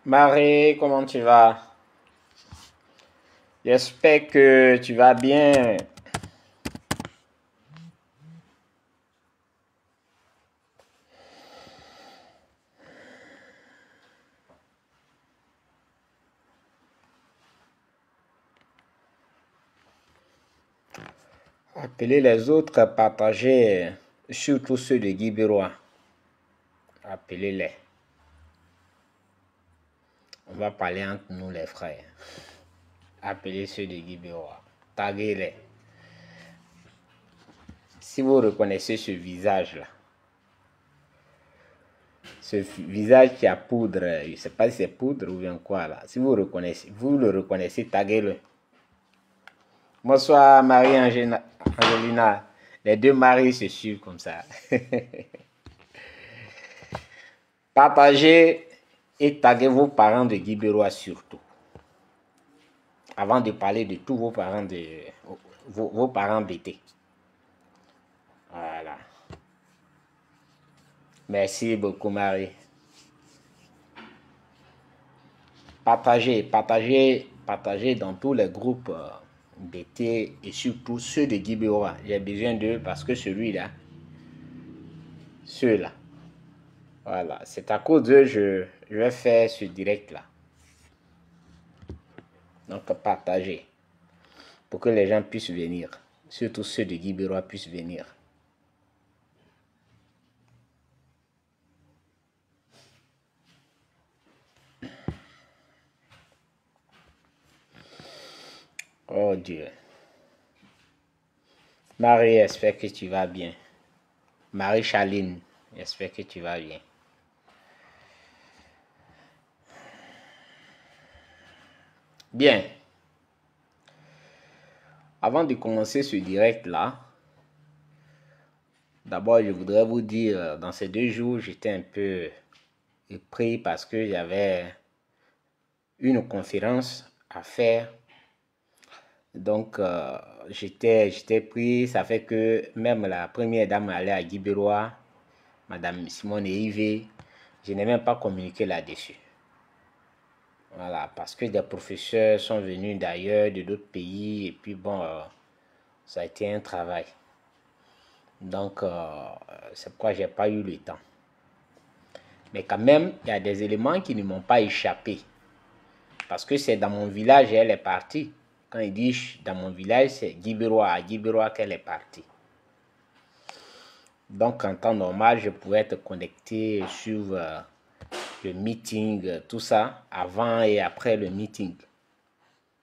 Marie, comment tu vas? J'espère que tu vas bien. Appelez les autres, partagez, surtout ceux de Guibérois. Appelez-les. On va parler entre nous les frères. Appelez ceux de Guibérois. Taguez-les. Si vous reconnaissez ce visage-là, ce visage qui a poudre, je ne sais pas si c'est poudre ou bien quoi là. Si vous le reconnaissez, taguez-le. Bonsoir Marie-Angelina. Les deux maris se suivent comme ça. Partagez et taguez vos parents de Guibérois surtout. Avant de parler de tous vos parents vos parents BT. Voilà. Merci beaucoup Marie. Partagez dans tous les groupes BT et surtout ceux de Guibérois. J'ai besoin d'eux parce que celui-là, ceux-là, voilà, c'est à cause d'eux je vais faire ce direct-là. Donc partagez pour que les gens puissent venir. Surtout ceux de Guibérois puissent venir. Oh Dieu. Marie, j'espère que tu vas bien. Marie-Chaline, j'espère que tu vas bien. Bien. Avant de commencer ce direct-là, d'abord, je voudrais vous dire, dans ces 2 jours, j'étais un peu pris parce que j'avais une conférence à faire. Donc, j'étais pris. Ça fait que même la première dame allait à Guibérois, Madame Simone Yves, je n'ai même pas communiqué là-dessus. Voilà, parce que des professeurs sont venus d'ailleurs, de d'autres pays, et puis bon, ça a été un travail. Donc, c'est pourquoi je n'ai pas eu le temps. Mais quand même, il y a des éléments qui ne m'ont pas échappé. Parce que c'est dans mon village elle est partie. Quand il dit dans mon village, c'est Guibérois, à Guibérois qu'elle est partie. Donc, en temps normal, je pouvais être connecté sur le meeting, tout ça, avant et après le meeting.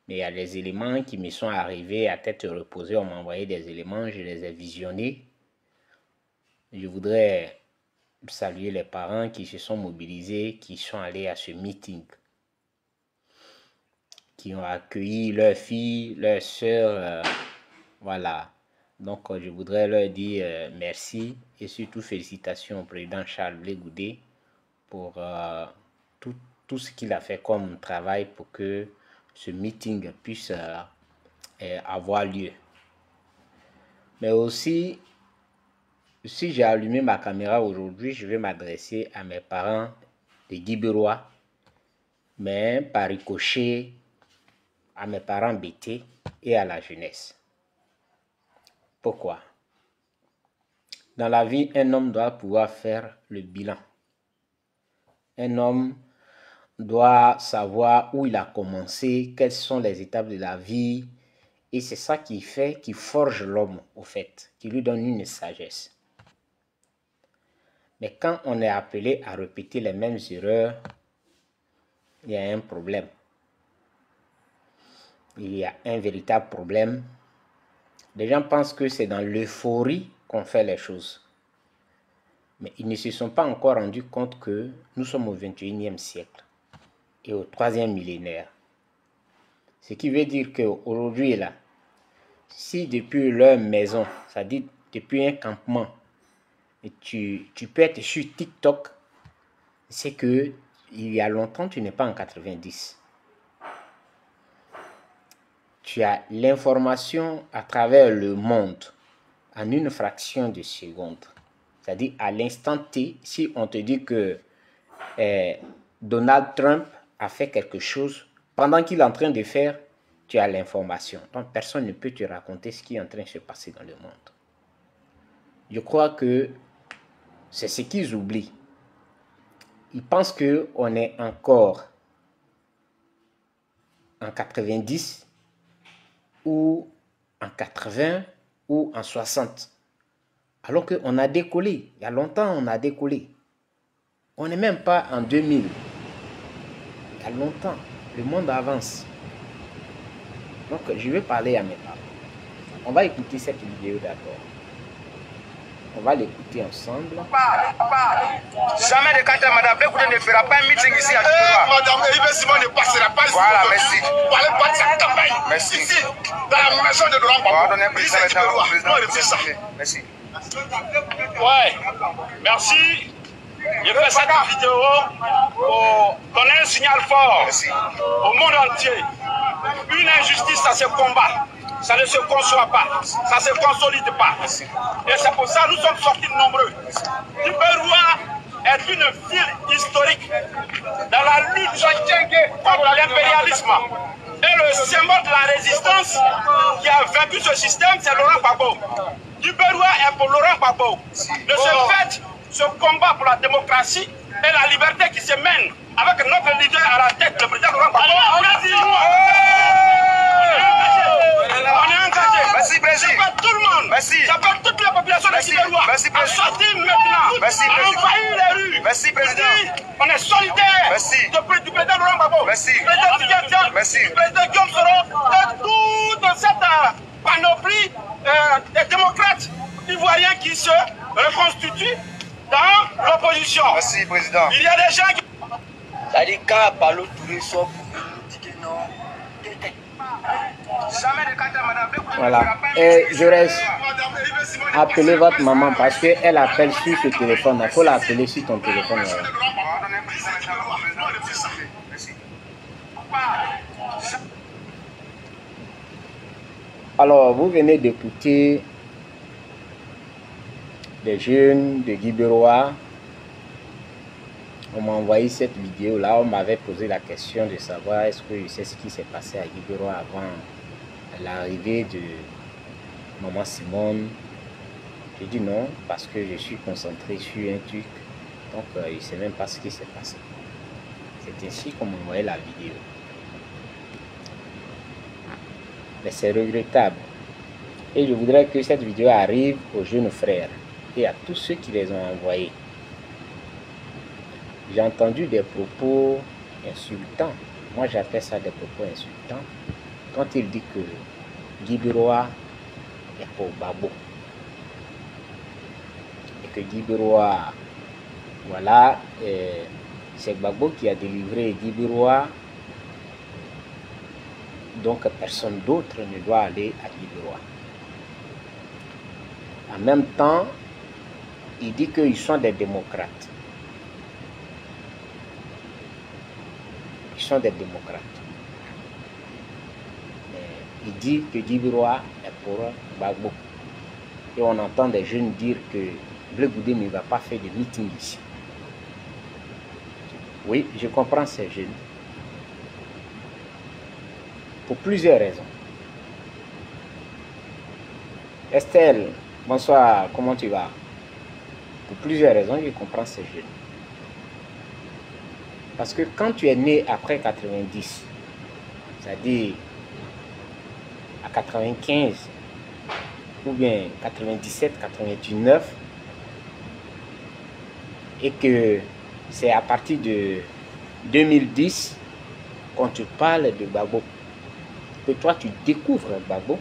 Mais il y a des éléments qui me sont arrivés à tête reposée. On m'a envoyé des éléments, je les ai visionnés. Je voudrais saluer les parents qui se sont mobilisés, qui sont allés à ce meeting, qui ont accueilli leurs filles, leurs sœurs. Voilà. Donc, je voudrais leur dire merci et surtout félicitations au président Charles Blé Goudé pour tout ce qu'il a fait comme travail pour que ce meeting puisse avoir lieu. Mais aussi, si j'ai allumé ma caméra aujourd'hui, je vais m'adresser à mes parents de Guibérois, mais par ricochet à mes parents BT et à la jeunesse. Pourquoi? Dans la vie, un homme doit pouvoir faire le bilan. Un homme doit savoir où il a commencé, quelles sont les étapes de la vie. Et c'est ça qui forge l'homme, au fait, qui lui donne une sagesse. Mais quand on est appelé à répéter les mêmes erreurs, il y a un problème. Il y a un véritable problème. Les gens pensent que c'est dans l'euphorie qu'on fait les choses. Mais ils ne se sont pas encore rendus compte que nous sommes au 21e siècle et au 3e millénaire. Ce qui veut dire qu'aujourd'hui, là, si depuis leur maison, c'est-à-dire depuis un campement, tu peux être sur TikTok, c'est que il y a longtemps, tu n'es pas en 90. Tu as l'information à travers le monde en une fraction de seconde. C'est-à-dire à l'instant T, si on te dit que Donald Trump a fait quelque chose, pendant qu'il est en train de faire, tu as l'information. Donc, personne ne peut te raconter ce qui est en train de se passer dans le monde. Je crois que c'est ce qu'ils oublient. Ils pensent qu'on est encore en 90 ou en 80 ou en 60. Alors qu'on a décollé. Il y a longtemps, on a décollé. On n'est même pas en 2000. Il y a longtemps. Le monde avance. Donc, je vais parler à mes parents. On va écouter cette vidéo d'abord. On va l'écouter ensemble. Jamais de quand Madame Blé ne fera pas un meeting ici à Djibouti. Madame Yves Simon ne passera pas ici. Voilà, merci. Pour aller battre sa campagne. Merci. Ici, dans la maison de Laurent Gbagbo. Pardonnez, président. Merci. Ouais, merci. Je fais cette vidéo pour donner un signal fort au monde entier. Une injustice, ça se combat. Ça ne se conçoit pas. Ça ne se consolide pas. Et c'est pour ça que nous sommes sortis nombreux. Djiberoua est une ville historique dans la lutte contre l'impérialisme. Et le symbole de la résistance qui a vaincu ce système, c'est Laurent Gbagbo. Djiberoua est pour Laurent Gbagbo. De ce fait, ce combat pour la démocratie et la liberté qui se mène avec notre leader à la tête, le président Laurent Gbagbo, on est engagé. Merci, président. J'appelle tout le monde. Merci. J'appelle toute la population de Djiberoua. Merci, à président. sortir maintenant. Merci, à président. envahir les rues. Merci, président. On est solidaires. Merci. Du président Laurent Gbagbo. Merci. Du président Tidiane. Merci. Du président Guillaume Soro. De toute cette panoplie des démocrates ivoiriens qui se reconstituent dans l'opposition. Merci, président. Il y a des gens qui... C'est-à-dire quand Palo Touré sort pour nous dire que non, Jamais de quand Madame Blé Voilà. Et je reste. Appelez votre maman parce qu'elle appelle sur ce téléphone. Il faut l'appeler sur ton téléphone. Voilà. Alors, vous venez d'écouter des jeunes de Djiberoua. On m'a envoyé cette vidéo là, on m'avait posé la question de savoir est-ce que je sais ce qui s'est passé à Djiberoua avant l'arrivée de Maman Simone. J'ai dit non, parce que je suis concentré sur un truc, donc je ne sais même pas ce qui s'est passé. C'est ainsi qu'on m'a envoyé la vidéo. Mais c'est regrettable. Et je voudrais que cette vidéo arrive aux jeunes frères et à tous ceux qui les ont envoyés. J'ai entendu des propos insultants. Moi, j'appelle ça des propos insultants. Quand il dit que Djiberoua est pour Gbagbo. Et que Djiberoua, voilà, c'est Gbagbo qui a délivré Djiberoua. Donc, personne d'autre ne doit aller à Djiberoua. En même temps, il dit qu'ils sont des démocrates. Ils sont des démocrates. Mais il dit que Djiberoua est pour Gbagbo. Et on entend des jeunes dire que Blé Goudé ne va pas faire de meeting ici. Oui, je comprends ces jeunes. Pour plusieurs raisons. Estelle, bonsoir, comment tu vas? Pour plusieurs raisons, je comprends ces jeunes. Parce que quand tu es né après 90, c'est-à-dire à 95, ou bien 97, 99, et que c'est à partir de 2010 qu'on te parle de Gbagbo, que toi tu découvres Gbagbo,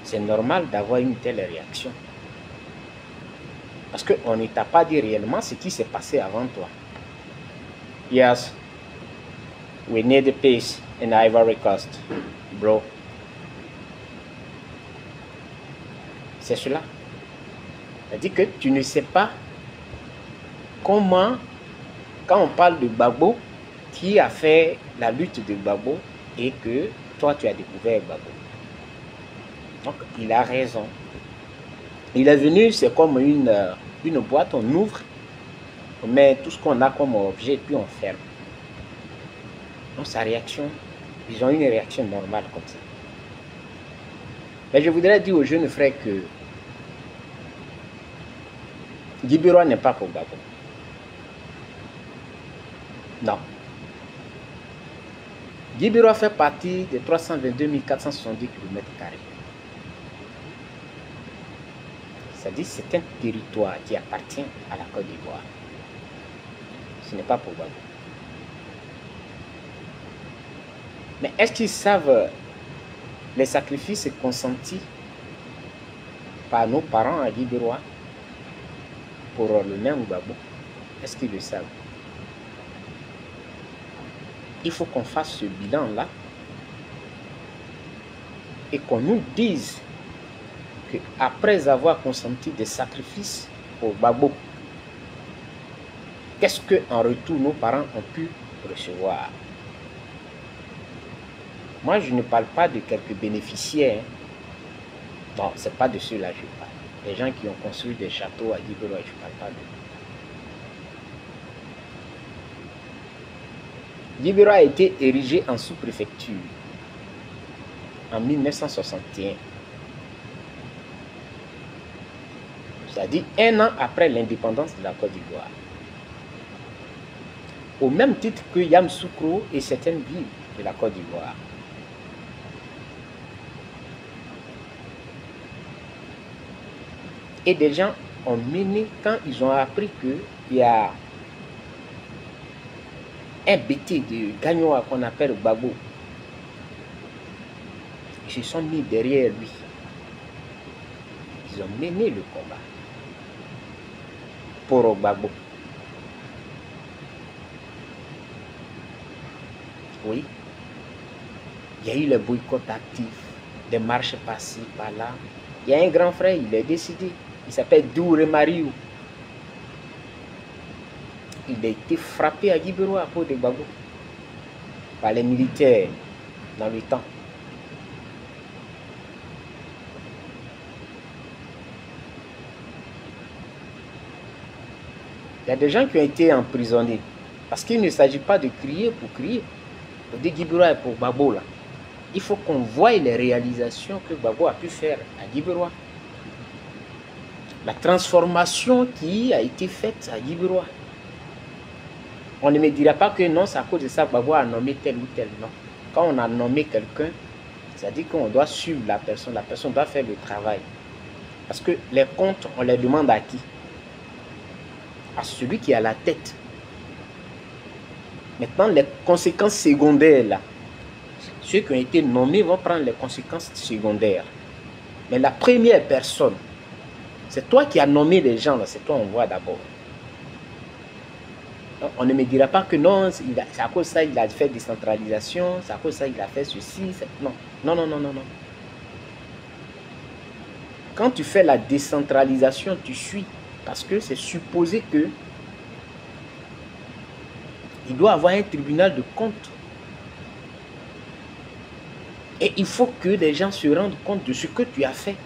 c'est normal d'avoir une telle réaction. Parce qu'on ne t'a pas dit réellement ce qui s'est passé avant toi. Yes, we need peace in Ivory Coast, bro. C'est cela. C'est-à-dire que tu ne sais pas comment, quand on parle de Gbagbo, qui a fait la lutte de Gbagbo et que toi tu as découvert Gbagbo. Donc il a raison. Il est venu, c'est comme une boîte, on ouvre, on met tout ce qu'on a comme objet et puis on ferme. Donc sa réaction, ils ont une réaction normale comme ça. Mais je voudrais dire aux jeunes frères que Guy Biroa n'est pas pour Gbagbo. Non. Guy Biroa fait partie des 322 470 km². C'est-à-dire que c'est un territoire qui appartient à la Côte d'Ivoire. Ce n'est pas pour Gbagbo. Mais est-ce qu'ils savent les sacrifices consentis par nos parents à Guy Biroa pour le même Gbagbo? Est-ce qu'ils le savent? Il faut qu'on fasse ce bilan-là et qu'on nous dise qu'après avoir consenti des sacrifices pour Gbagbo, qu'est-ce qu'en retour nos parents ont pu recevoir? Moi, je ne parle pas de quelques bénéficiaires. Non, ce n'est pas de ceux-là que je parle. Les gens qui ont construit des châteaux à Guy Biroa, je ne parle pas d'eux. Guy Biroa a été érigé en sous-préfecture en 1961. C'est-à-dire 1 an après l'indépendance de la Côte d'Ivoire. Au même titre que Yamoussoukro et certaines villes de la Côte d'Ivoire. Et des gens ont mené, quand ils ont appris qu'il y a un BT de Gagnoa qu'on appelle Gbagbo, ils se sont mis derrière lui. Ils ont mené le combat pour Gbagbo. Oui, il y a eu le boycott actif, des marches par-ci, par-là. Il y a un grand frère, il est décédé. Il s'appelle Douré Mariou. Il a été frappé à Guy Biroa à cause de Gbagbo par les militaires dans le temps. Il y a des gens qui ont été emprisonnés parce qu'il ne s'agit pas de crier pour crier. Pour dire Guy Biroa et pour Gbagbo là. Il faut qu'on voie les réalisations que Gbagbo a pu faire à Guy Biroa. La transformation qui a été faite à Guy Biroa. On ne me dira pas que non, c'est à cause de ça que Gbagbo a nommé tel ou tel. Non. Quand on a nommé quelqu'un, c'est-à-dire qu'on doit suivre la personne doit faire le travail. Parce que les comptes, on les demande à qui? À celui qui est à la tête. Maintenant, les conséquences secondaires, là, ceux qui ont été nommés vont prendre les conséquences secondaires. Mais la première personne, c'est toi qui as nommé les gens, c'est toi on voit d'abord. On ne me dira pas que non, c'est à cause de ça il a fait décentralisation, c'est à cause de ça il a fait ceci. Non, non, non, non, non, non. Quand tu fais la décentralisation, tu suis. Parce que c'est supposé que il doit avoir un tribunal de compte. Et il faut que les gens se rendent compte de ce que tu as fait.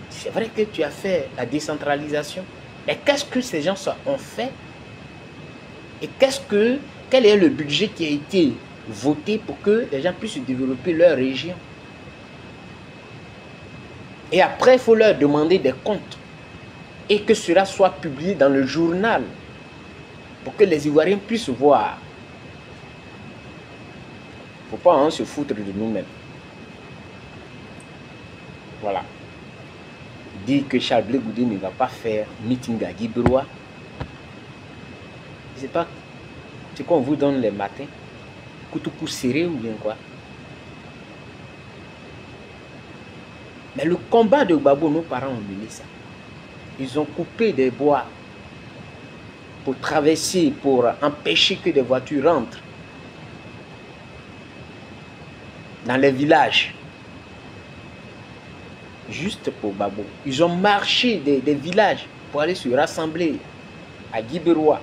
C'est vrai que tu as fait la décentralisation. Mais qu'est-ce que ces gens ont fait? Et quel est le budget qui a été voté pour que les gens puissent développer leur région? Et après, il faut leur demander des comptes. Et que cela soit publié dans le journal. Pour que les Ivoiriens puissent voir. Il ne faut pas se foutre de nous-mêmes. Voilà. Dire que Charles Blé Goudé ne va pas faire meeting à Guy Biroa. Je ne sais pas ce qu'on vous donne les matins. Coutou serré ou bien quoi. Mais le combat de Gbagbo, nos parents ont mené ça. Ils ont coupé des bois pour traverser, pour empêcher que des voitures rentrent dans les villages. Juste pour Gbagbo. Ils ont marché des villages pour aller se rassembler à Guy Biroa.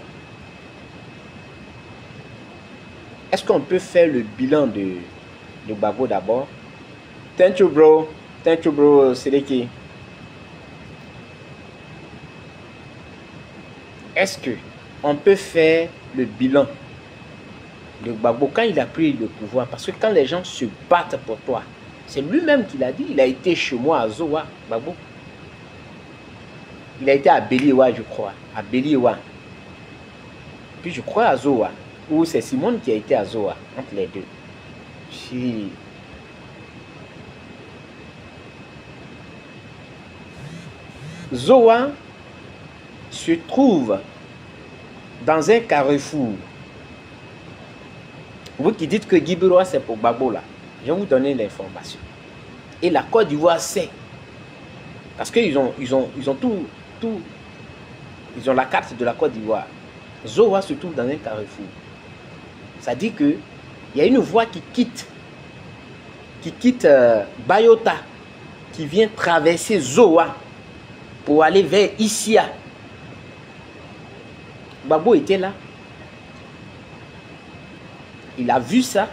Est-ce qu'on peut faire le bilan de Gbagbo d'abord? Thank you bro, Seleki. Est-ce qu'on peut faire le bilan de Gbagbo, quand il a pris le pouvoir, parce que quand les gens se battent pour toi, c'est lui-même qui l'a dit, il a été chez moi à Zowa, Gbagbo. Il a été à Beliwa, je crois, à Beliwa. Puis je crois à Zowa, ou c'est Simone qui a été à Zowa, entre les deux. Si... Zowa se trouve dans un carrefour. Vous qui dites que Guy Biroa c'est pour Gbagbo là, je vais vous donner l'information. Et la Côte d'Ivoire sait. Parce qu'ils ont tout. Ils ont la carte de la Côte d'Ivoire. Zowa se trouve dans un carrefour. Ça dit que il y a une voie qui quitte Bayota, qui vient traverser Zowa pour aller vers Issia. Gbagbo était là. Il a vu ça.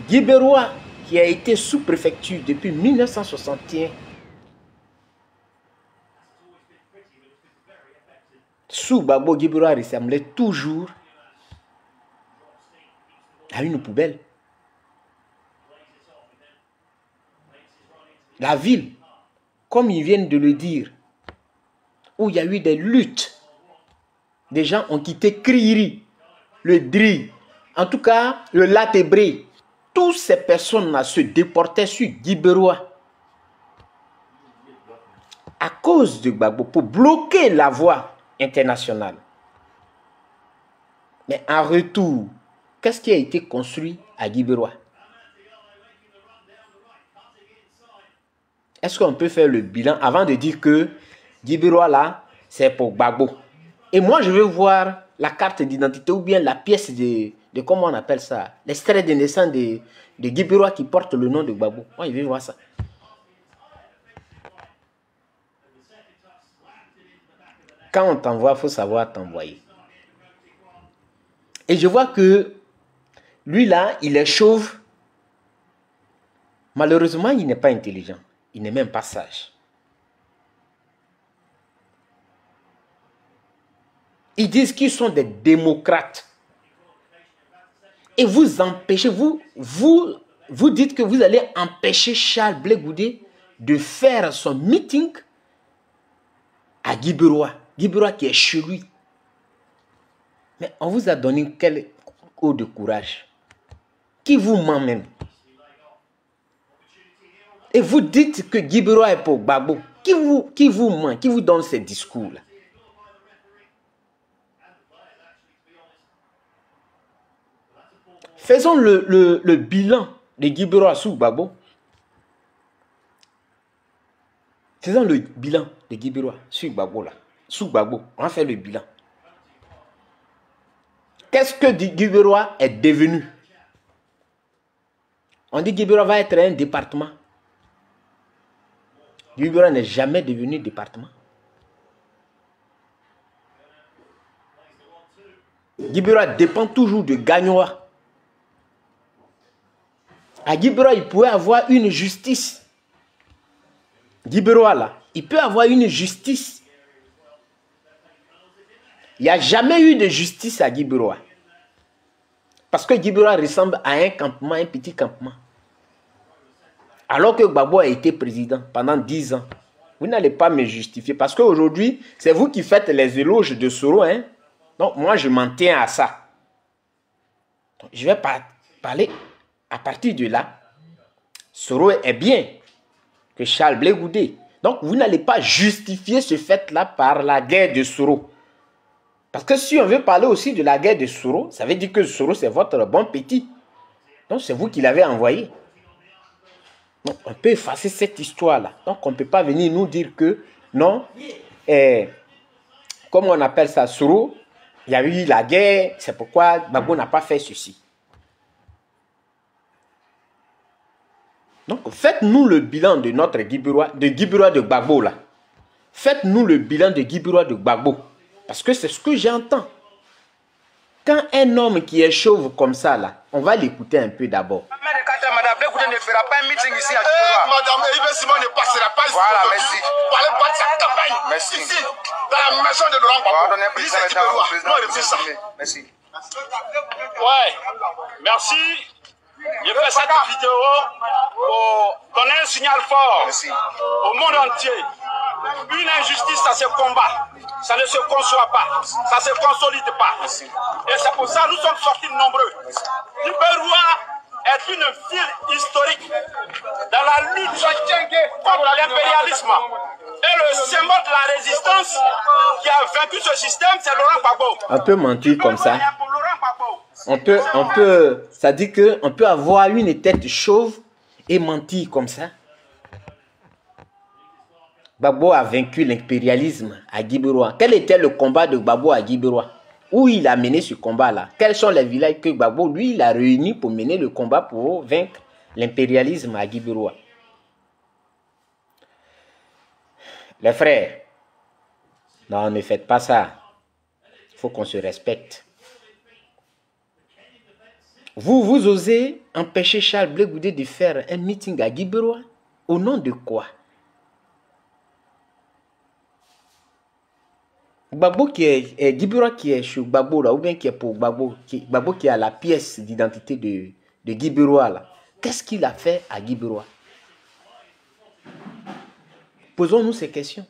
Guy Biroa, qui a été sous-préfecture depuis 1961, sous Gbagbo, Guy Biroa ressemblait toujours à une poubelle. La ville, comme ils viennent de le dire, où il y a eu des luttes, des gens ont quitté Kriri, le Dri, en tout cas le Latébré. Toutes ces personnes-là se déportaient sur Guy Biroa à cause de Gbagbo, pour bloquer la voie internationale. Mais en retour, qu'est-ce qui a été construit à Guy Biroa? Est-ce qu'on peut faire le bilan avant de dire que Guy Biroa là, c'est pour Gbagbo? Et moi, je veux voir la carte d'identité ou bien la pièce de comment on appelle ça, l'extrait de naissance de Guy Biroa qui porte le nom de Gbagbo. Moi, je veux voir ça. Quand on t'envoie, il faut savoir t'envoyer. Et je vois que lui là, il est chauve. Malheureusement, il n'est pas intelligent. Il n'est même pas sage. Ils disent qu'ils sont des démocrates. Et vous empêchez, vous dites que vous allez empêcher Charles Blé Goudé de faire son meeting à Guy Biroa. Guy Biroa qui est chez lui. Mais on vous a donné quel eau de courage? Qui vous ment même? Et vous dites que Guy Biroa est pour Gbagbo. Qui vous ment? Qui vous donne ces discours-là? Faisons le bilan de Guy Biroa sous Gbagbo. Faisons le bilan de Guy Biroa sur Gbagbo là. Sous Gbagbo, on va faire le bilan. Qu'est-ce que Guy Biroa est devenu? On dit que Guy Biroa va être un département. Guy Biroa n'est jamais devenu département. Guy Biroa dépend toujours de Gagnoa. À Guy Biroa, il pouvait avoir une justice. Guy Biroa là, il peut avoir une justice. Il n'y a jamais eu de justice à Guy Biroa. Parce que Guy Biroa ressemble à un campement, un petit campement. Alors que Gbagbo a été président pendant 10 ans. Vous n'allez pas me justifier. Parce qu'aujourd'hui, c'est vous qui faites les éloges de Soro. Hein? Donc moi, je m'en tiens à ça. Donc, je vais parler à partir de là. Soro est bien que Charles Blé Goudé. Donc vous n'allez pas justifier ce fait-là par la guerre de Soro. Parce que si on veut parler aussi de la guerre de Soro, ça veut dire que Soro c'est votre bon petit. Donc c'est vous qui l'avez envoyé. Donc on peut effacer cette histoire-là. Donc on ne peut pas venir nous dire que non, comme on appelle ça Soro, il y a eu la guerre, c'est pourquoi Gbagbo n'a pas fait ceci. Donc faites-nous le bilan de notre Guy Biroa, de Gbagbo là. Faites-nous le bilan de Guy Biroa de Gbagbo. Parce que c'est ce que j'entends. Quand un homme qui est chauve comme ça, là, on va l'écouter un peu d'abord. Madame Blé ne fera pas un meeting ici à Madame Yves Simon ne passera pas ici. Voilà, merci. Pour aller battre sa campagne. Merci. Ici, dans la maison de Laurent Gbagbo. Pardonnez, président. Merci. Ouais, merci. Je fais cette vidéo pour donner un signal fort au monde entier. Une injustice, ça se combat. Ça ne se conçoit pas. Ça ne se consolide pas. Et c'est pour ça que nous sommes sortis nombreux. Libérois est une ville historique dans la lutte contre l'impérialisme. Et le symbole de la résistance qui a vaincu ce système, c'est Laurent Gbagbo. On peut mentir comme ça. Ça dit qu'on peut avoir une tête chauve et mentir comme ça. Gbagbo a vaincu l'impérialisme à Guibérois. Quel était le combat de Gbagbo à Guibérois? Où il a mené ce combat-là? Quels sont les villages que Gbagbo, lui, il a réunis pour mener le combat pour vaincre l'impérialisme à Guibérois? Les frères, non, ne faites pas ça. Il faut qu'on se respecte. Vous osez empêcher Charles Blé Goudé de faire un meeting à Guibérois? Au nom de quoi? Gbagbo qui est Guibérois qui est chez Gbagbo là, ou bien qui est pour Gbagbo, Gbagbo qui a la pièce d'identité de Guibérois là. Qu'est-ce qu'il a fait à Guibérois? Posons-nous ces questions.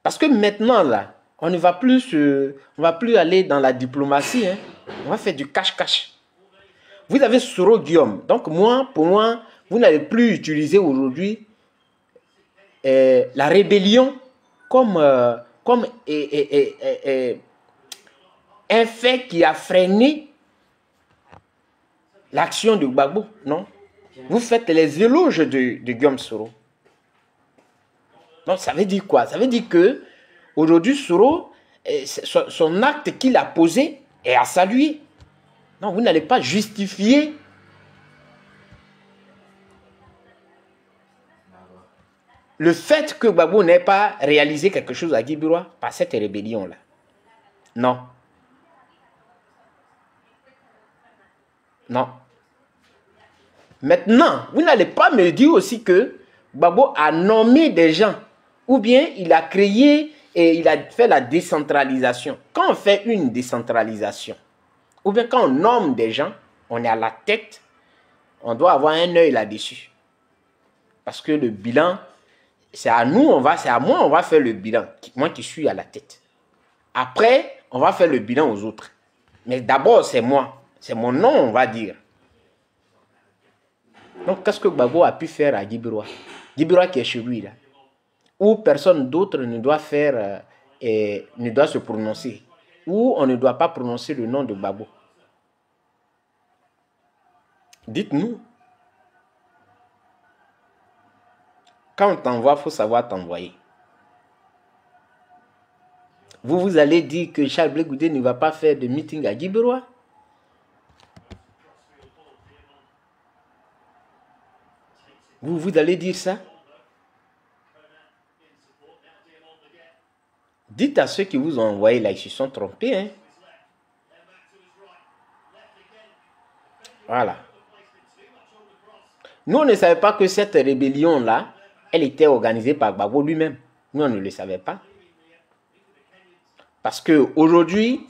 Parce que maintenant là, on ne va plus aller dans la diplomatie, hein. On va faire du cache-cache. Vous avez Soro Guillaume. Donc pour moi, vous n'allez plus utiliser aujourd'hui la rébellion comme un fait qui a freiné l'action de Gbagbo, non? Vous faites les éloges de Guillaume Soro. Donc ça veut dire quoi? Ça veut dire que aujourd'hui Soro, son acte qu'il a posé est à saluer. Non, vous n'allez pas justifier le fait que Gbagbo n'ait pas réalisé quelque chose à Guibérois par cette rébellion-là. Non. Non. Maintenant, vous n'allez pas me dire aussi que Gbagbo a nommé des gens ou bien il a créé et il a fait la décentralisation. Quand on fait une décentralisation, ou bien quand on nomme des gens, on est à la tête, on doit avoir un œil là-dessus. Parce que le bilan, c'est à nous, c'est à moi, on va faire le bilan. Moi qui suis à la tête. Après, on va faire le bilan aux autres. Mais d'abord, c'est moi. C'est mon nom, on va dire. Donc, qu'est-ce que Gbagbo a pu faire à Guibérois? Guibérois qui est chez lui, là. Où personne d'autre ne doit faire, ne doit se prononcer. Où on ne doit pas prononcer le nom de Gbagbo. Dites-nous. Quand on t'envoie, il faut savoir t'envoyer. Vous allez dire que Charles Blé Goudé ne va pas faire de meeting à Guibérois? Vous allez dire ça? Dites à ceux qui vous ont envoyé là, ils se sont trompés. Hein? Voilà. Nous, on ne savait pas que cette rébellion-là, elle était organisée par Gbagbo lui-même. Nous, on ne le savait pas. Parce qu'aujourd'hui,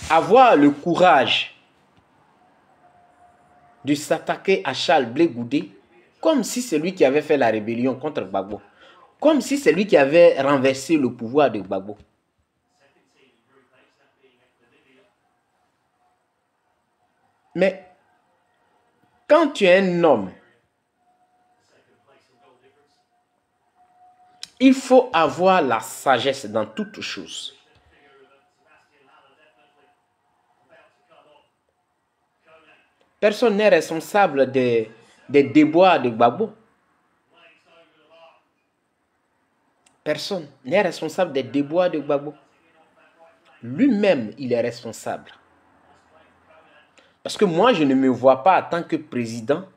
avoir le courage de s'attaquer à Charles Blé Goudé, comme si c'est lui qui avait fait la rébellion contre Gbagbo, comme si c'est lui qui avait renversé le pouvoir de Gbagbo. Mais quand tu es un homme, il faut avoir la sagesse dans toutes choses. Personne n'est responsable des déboires de Gbagbo. Personne n'est responsable des déboires de Gbagbo. Lui-même, il est responsable. Parce que moi, je ne me vois pas en tant que président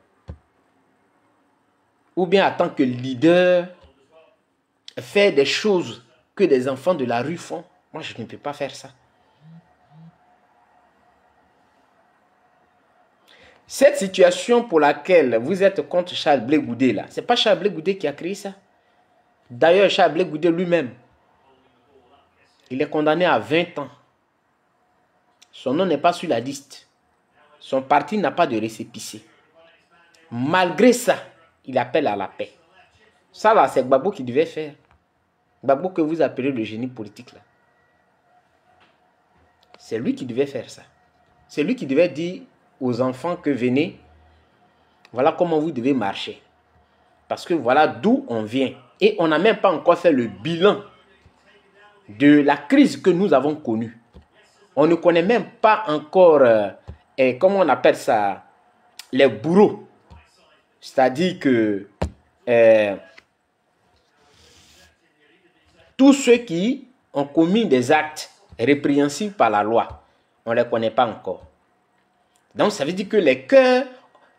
ou bien en tant que leader faire des choses que des enfants de la rue font. Moi, je ne peux pas faire ça. Cette situation pour laquelle vous êtes contre Charles Blé Goudé, là, ce n'est pas Charles Blé Goudé qui a créé ça. D'ailleurs, Charles Blé Goudé lui-même, il est condamné à 20 ans. Son nom n'est pas sur la liste. Son parti n'a pas de récépissé. Malgré ça, il appelle à la paix. Ça, là, c'est Gbagbo qui devait faire. Gbagbo que vous appelez le génie politique, là. C'est lui qui devait faire ça. C'est lui qui devait dire aux enfants que venez, voilà comment vous devez marcher. Parce que voilà d'où on vient. Et on n'a même pas encore fait le bilan de la crise que nous avons connue. On ne connaît même pas encore, comment on appelle ça, les bourreaux. C'est-à-dire que tous ceux qui ont commis des actes répréhensibles par la loi, on ne les connaît pas encore. Donc ça veut dire que les cœurs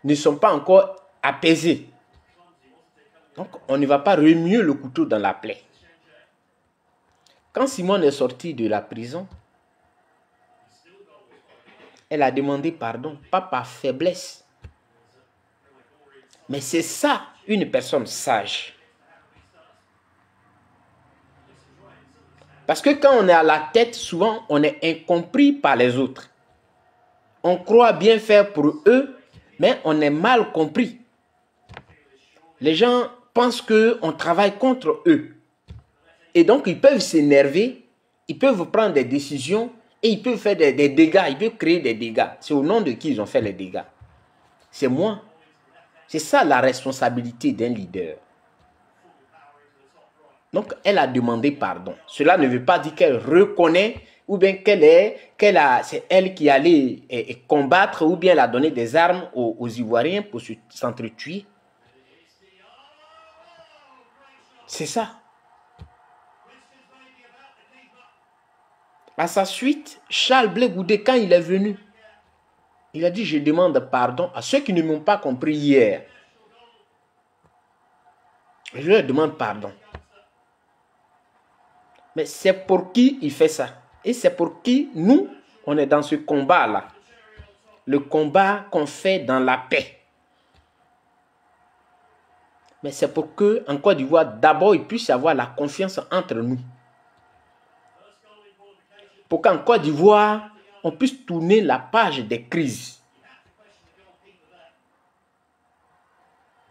ne sont pas encore apaisés. Donc on ne va pas remuer le couteau dans la plaie. Quand Simone est sortie de la prison, elle a demandé pardon, pas par faiblesse. Mais c'est ça, une personne sage. Parce que quand on est à la tête, souvent, on est incompris par les autres. On croit bien faire pour eux, mais on est mal compris. Les gens pensent qu'on travaille contre eux. Et donc, ils peuvent s'énerver, ils peuvent prendre des décisions et ils peuvent faire des dégâts, ils peuvent créer des dégâts. C'est au nom de qui ils ont fait les dégâts? C'est moi. C'est ça la responsabilité d'un leader. Donc, elle a demandé pardon. Cela ne veut pas dire qu'elle reconnaît ou bien c'est elle qui allait combattre ou bien elle a donné des armes aux Ivoiriens pour s'entretuer. C'est ça. À sa suite, Charles Blé Goudé, quand il est venu, il a dit, je demande pardon à ceux qui ne m'ont pas compris hier. Je leur demande pardon. Mais c'est pour qui il fait ça? Et c'est pour qui nous, on est dans ce combat-là. Le combat qu'on fait dans la paix. Mais c'est pour que, en Côte d'Ivoire, d'abord, il puisse y avoir la confiance entre nous. Pour qu'en Côte d'Ivoire, on puisse tourner la page des crises.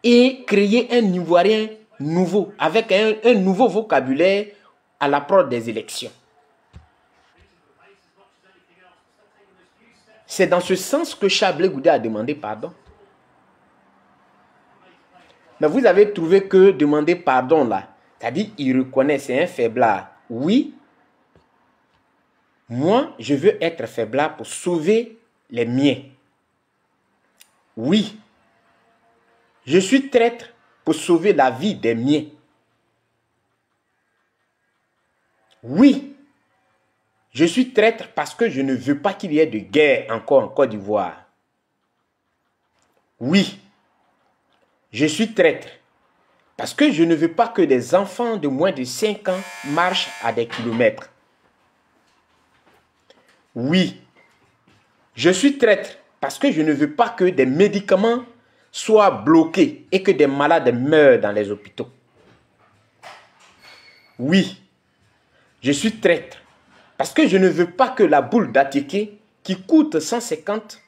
Et créer un Ivoirien nouveau, avec un nouveau vocabulaire à l'approche des élections. C'est dans ce sens que Charles Blé Goudé a demandé pardon. Mais vous avez trouvé que demander pardon là, c'est-à-dire il reconnaît, c'est un faiblard. Oui, moi je veux être faiblard pour sauver les miens. Oui, je suis traître pour sauver la vie des miens. Oui, je suis traître parce que je ne veux pas qu'il y ait de guerre encore en Côte d'Ivoire. Oui, je suis traître parce que je ne veux pas que des enfants de moins de 5 ans marchent à des kilomètres. Oui, je suis traître parce que je ne veux pas que des médicaments soient bloqués et que des malades meurent dans les hôpitaux. Oui, je suis traître parce que je ne veux pas que la boule d'Atiké qui coûte 150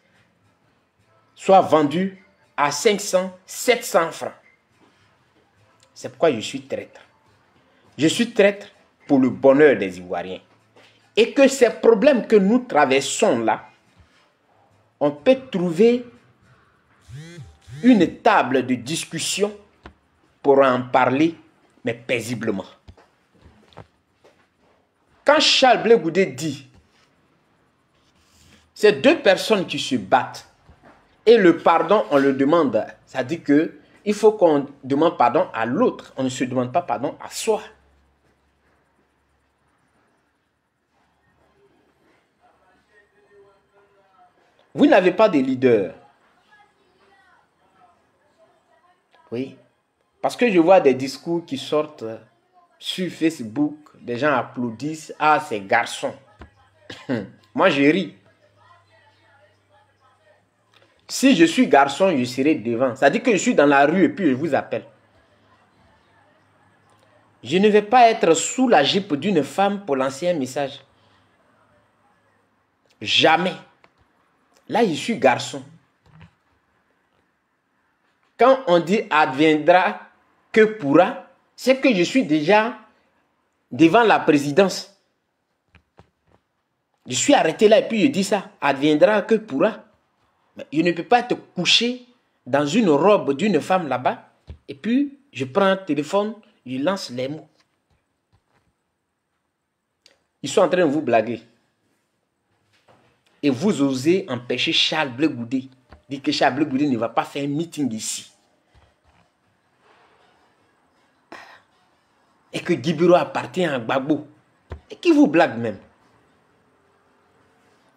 soit vendue à 500, 700 francs. C'est pourquoi je suis traître. Je suis traître pour le bonheur des Ivoiriens. Et que ces problèmes que nous traversons là, on peut trouver une table de discussion pour en parler, mais paisiblement. Quand Charles Blé Goudé dit, c'est deux personnes qui se battent, et le pardon, on le demande, ça dit que il faut qu'on demande pardon à l'autre, on ne se demande pas pardon à soi. Vous n'avez pas de leader. Oui. Parce que je vois des discours qui sortent sur Facebook, des gens applaudissent. Ah, ces garçons. Moi, je ris. Si je suis garçon, je serai devant. Ça dit que je suis dans la rue et puis je vous appelle. Je ne vais pas être sous la jupe d'une femme pour lancer un message. Jamais. Là, je suis garçon. Quand on dit adviendra que pourra, c'est que je suis déjà devant la présidence. Je suis arrêté là et puis je dis ça. Adviendra que pourra. Mais je ne peux pas te coucher dans une robe d'une femme là-bas. Et puis, je prends un téléphone, je lance les mots. Ils sont en train de vous blaguer. Et vous osez empêcher Charles Blé Goudé. Dire que Charles Blé Goudé ne va pas faire un meeting ici. Et que Guibiro appartient à Gbagbo. Et qui vous blague même?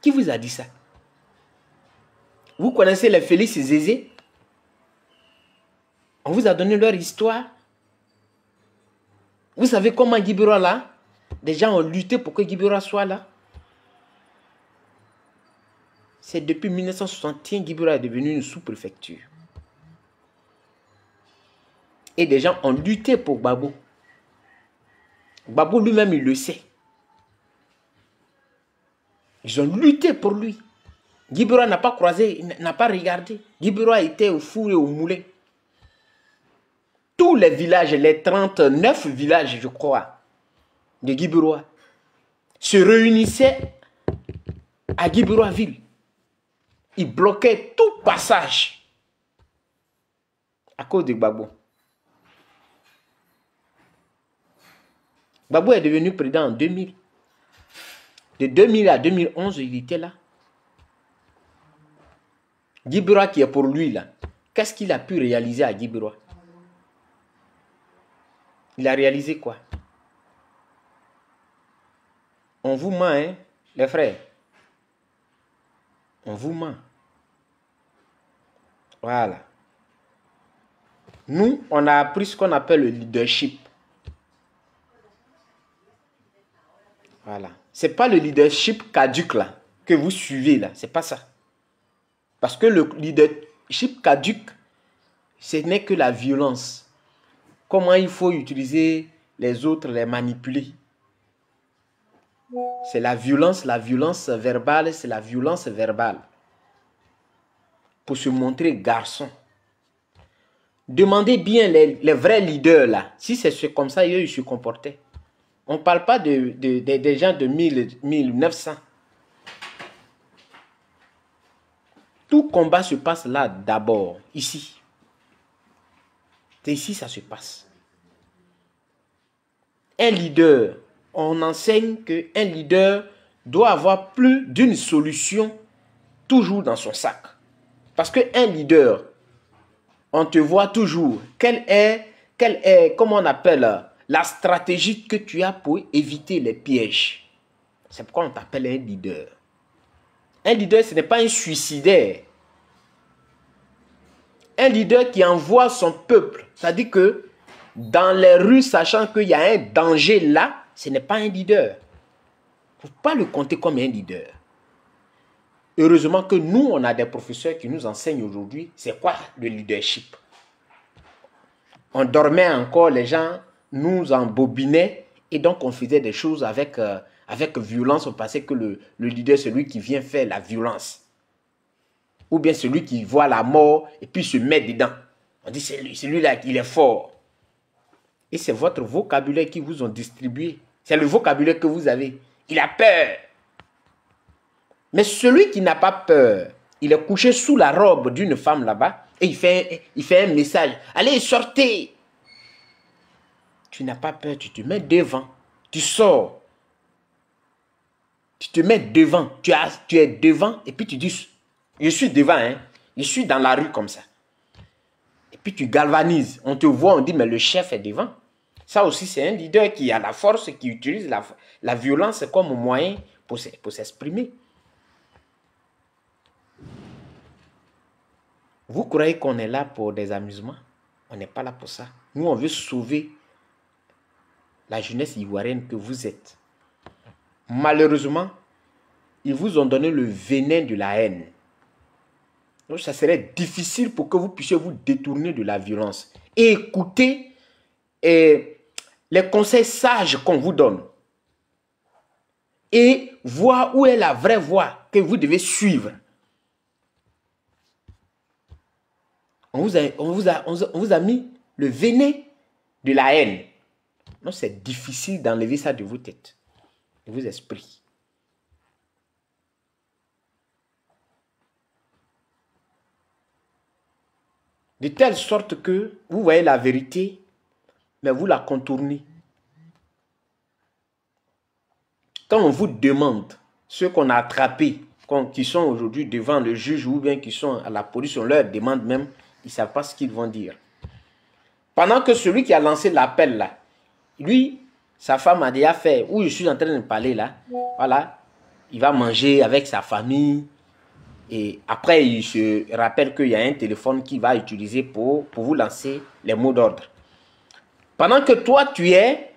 Qui vous a dit ça? Vous connaissez les Félix et Zézé? On vous a donné leur histoire. Vous savez comment Guibiro là? Des gens ont lutté pour que Guibiro soit là. C'est depuis 1961 que Guibiro est devenu une sous-préfecture. Et des gens ont lutté pour Gbagbo. Gbagbo lui-même, il le sait. Ils ont lutté pour lui. Guibiro n'a pas croisé, n'a pas regardé. Guibiro a été au four et au moulin. Tous les villages, les 39 villages, je crois, de Guibiro se réunissaient à Guibiro-ville. Ils bloquaient tout passage à cause de Gbagbo. Gbagbo est devenu président en 2000. De 2000 à 2011, il était là. Guibiro qui est pour lui là. Qu'est-ce qu'il a pu réaliser à Guibiro? Il a réalisé quoi? On vous ment, hein, les frères. On vous ment. Voilà. Nous, on a appris ce qu'on appelle le leadership. Voilà. Ce n'est pas le leadership caduc là, que vous suivez là. Ce n'est pas ça. Parce que le leadership caduc, ce n'est que la violence. Comment il faut utiliser les autres, les manipuler. C'est la violence verbale, c'est la violence verbale. Pour se montrer garçon. Demandez bien les vrais leaders là. Si c'est comme ça, ils se comportaient. On ne parle pas des gens de 1900. Tout combat se passe là d'abord, ici. C'est ici que ça se passe. Un leader, on enseigne qu'un leader doit avoir plus d'une solution toujours dans son sac. Parce qu'un leader, on te voit toujours. Quelle est, comment on appelle, la stratégie que tu as pour éviter les pièges. C'est pourquoi on t'appelle un leader. Un leader, ce n'est pas un suicidaire. Un leader qui envoie son peuple. C'est-à-dire que dans les rues, sachant qu'il y a un danger là, ce n'est pas un leader. Il ne faut pas le compter comme un leader. Heureusement que nous, on a des professeurs qui nous enseignent aujourd'hui c'est quoi le leadership. On dormait encore, les gens nous embobinaient et donc on faisait des choses avec violence. On pensait que le leader, c'est celui qui vient faire la violence. Ou bien celui qui voit la mort et puis se met dedans. On dit c'est celui-là, il est fort. Et c'est votre vocabulaire qui vous ont distribué. C'est le vocabulaire que vous avez. Il a peur. Mais celui qui n'a pas peur, il est couché sous la robe d'une femme là-bas et il fait un message. Allez, sortez. Tu n'as pas peur, tu te mets devant. Tu sors. Tu te mets devant. Tu es devant et puis tu dis, je suis devant, hein. Je suis dans la rue comme ça. Et puis tu galvanises. On te voit, on dit, mais le chef est devant. Ça aussi, c'est un leader qui a la force, qui utilise la violence comme moyen pour s'exprimer. Vous croyez qu'on est là pour des amusements? On n'est pas là pour ça. Nous, on veut sauver la jeunesse ivoirienne que vous êtes. Malheureusement, ils vous ont donné le venin de la haine. Donc, ça serait difficile pour que vous puissiez vous détourner de la violence. Et écoutez les conseils sages qu'on vous donne. Et voir où est la vraie voie que vous devez suivre. On vous a mis le venin de la haine. Donc, c'est difficile d'enlever ça de vos têtes, de vos esprits. De telle sorte que vous voyez la vérité, mais vous la contournez. Quand on vous demande, ceux qu'on a attrapés, qui sont aujourd'hui devant le juge ou bien qui sont à la police, on leur demande même, ils ne savent pas ce qu'ils vont dire. Pendant que celui qui a lancé l'appel là, lui, sa femme a déjà fait, où je suis en train de parler là, voilà, il va manger avec sa famille. Et après, il se rappelle qu'il y a un téléphone qu'il va utiliser pour vous lancer les mots d'ordre. Pendant que toi, tu es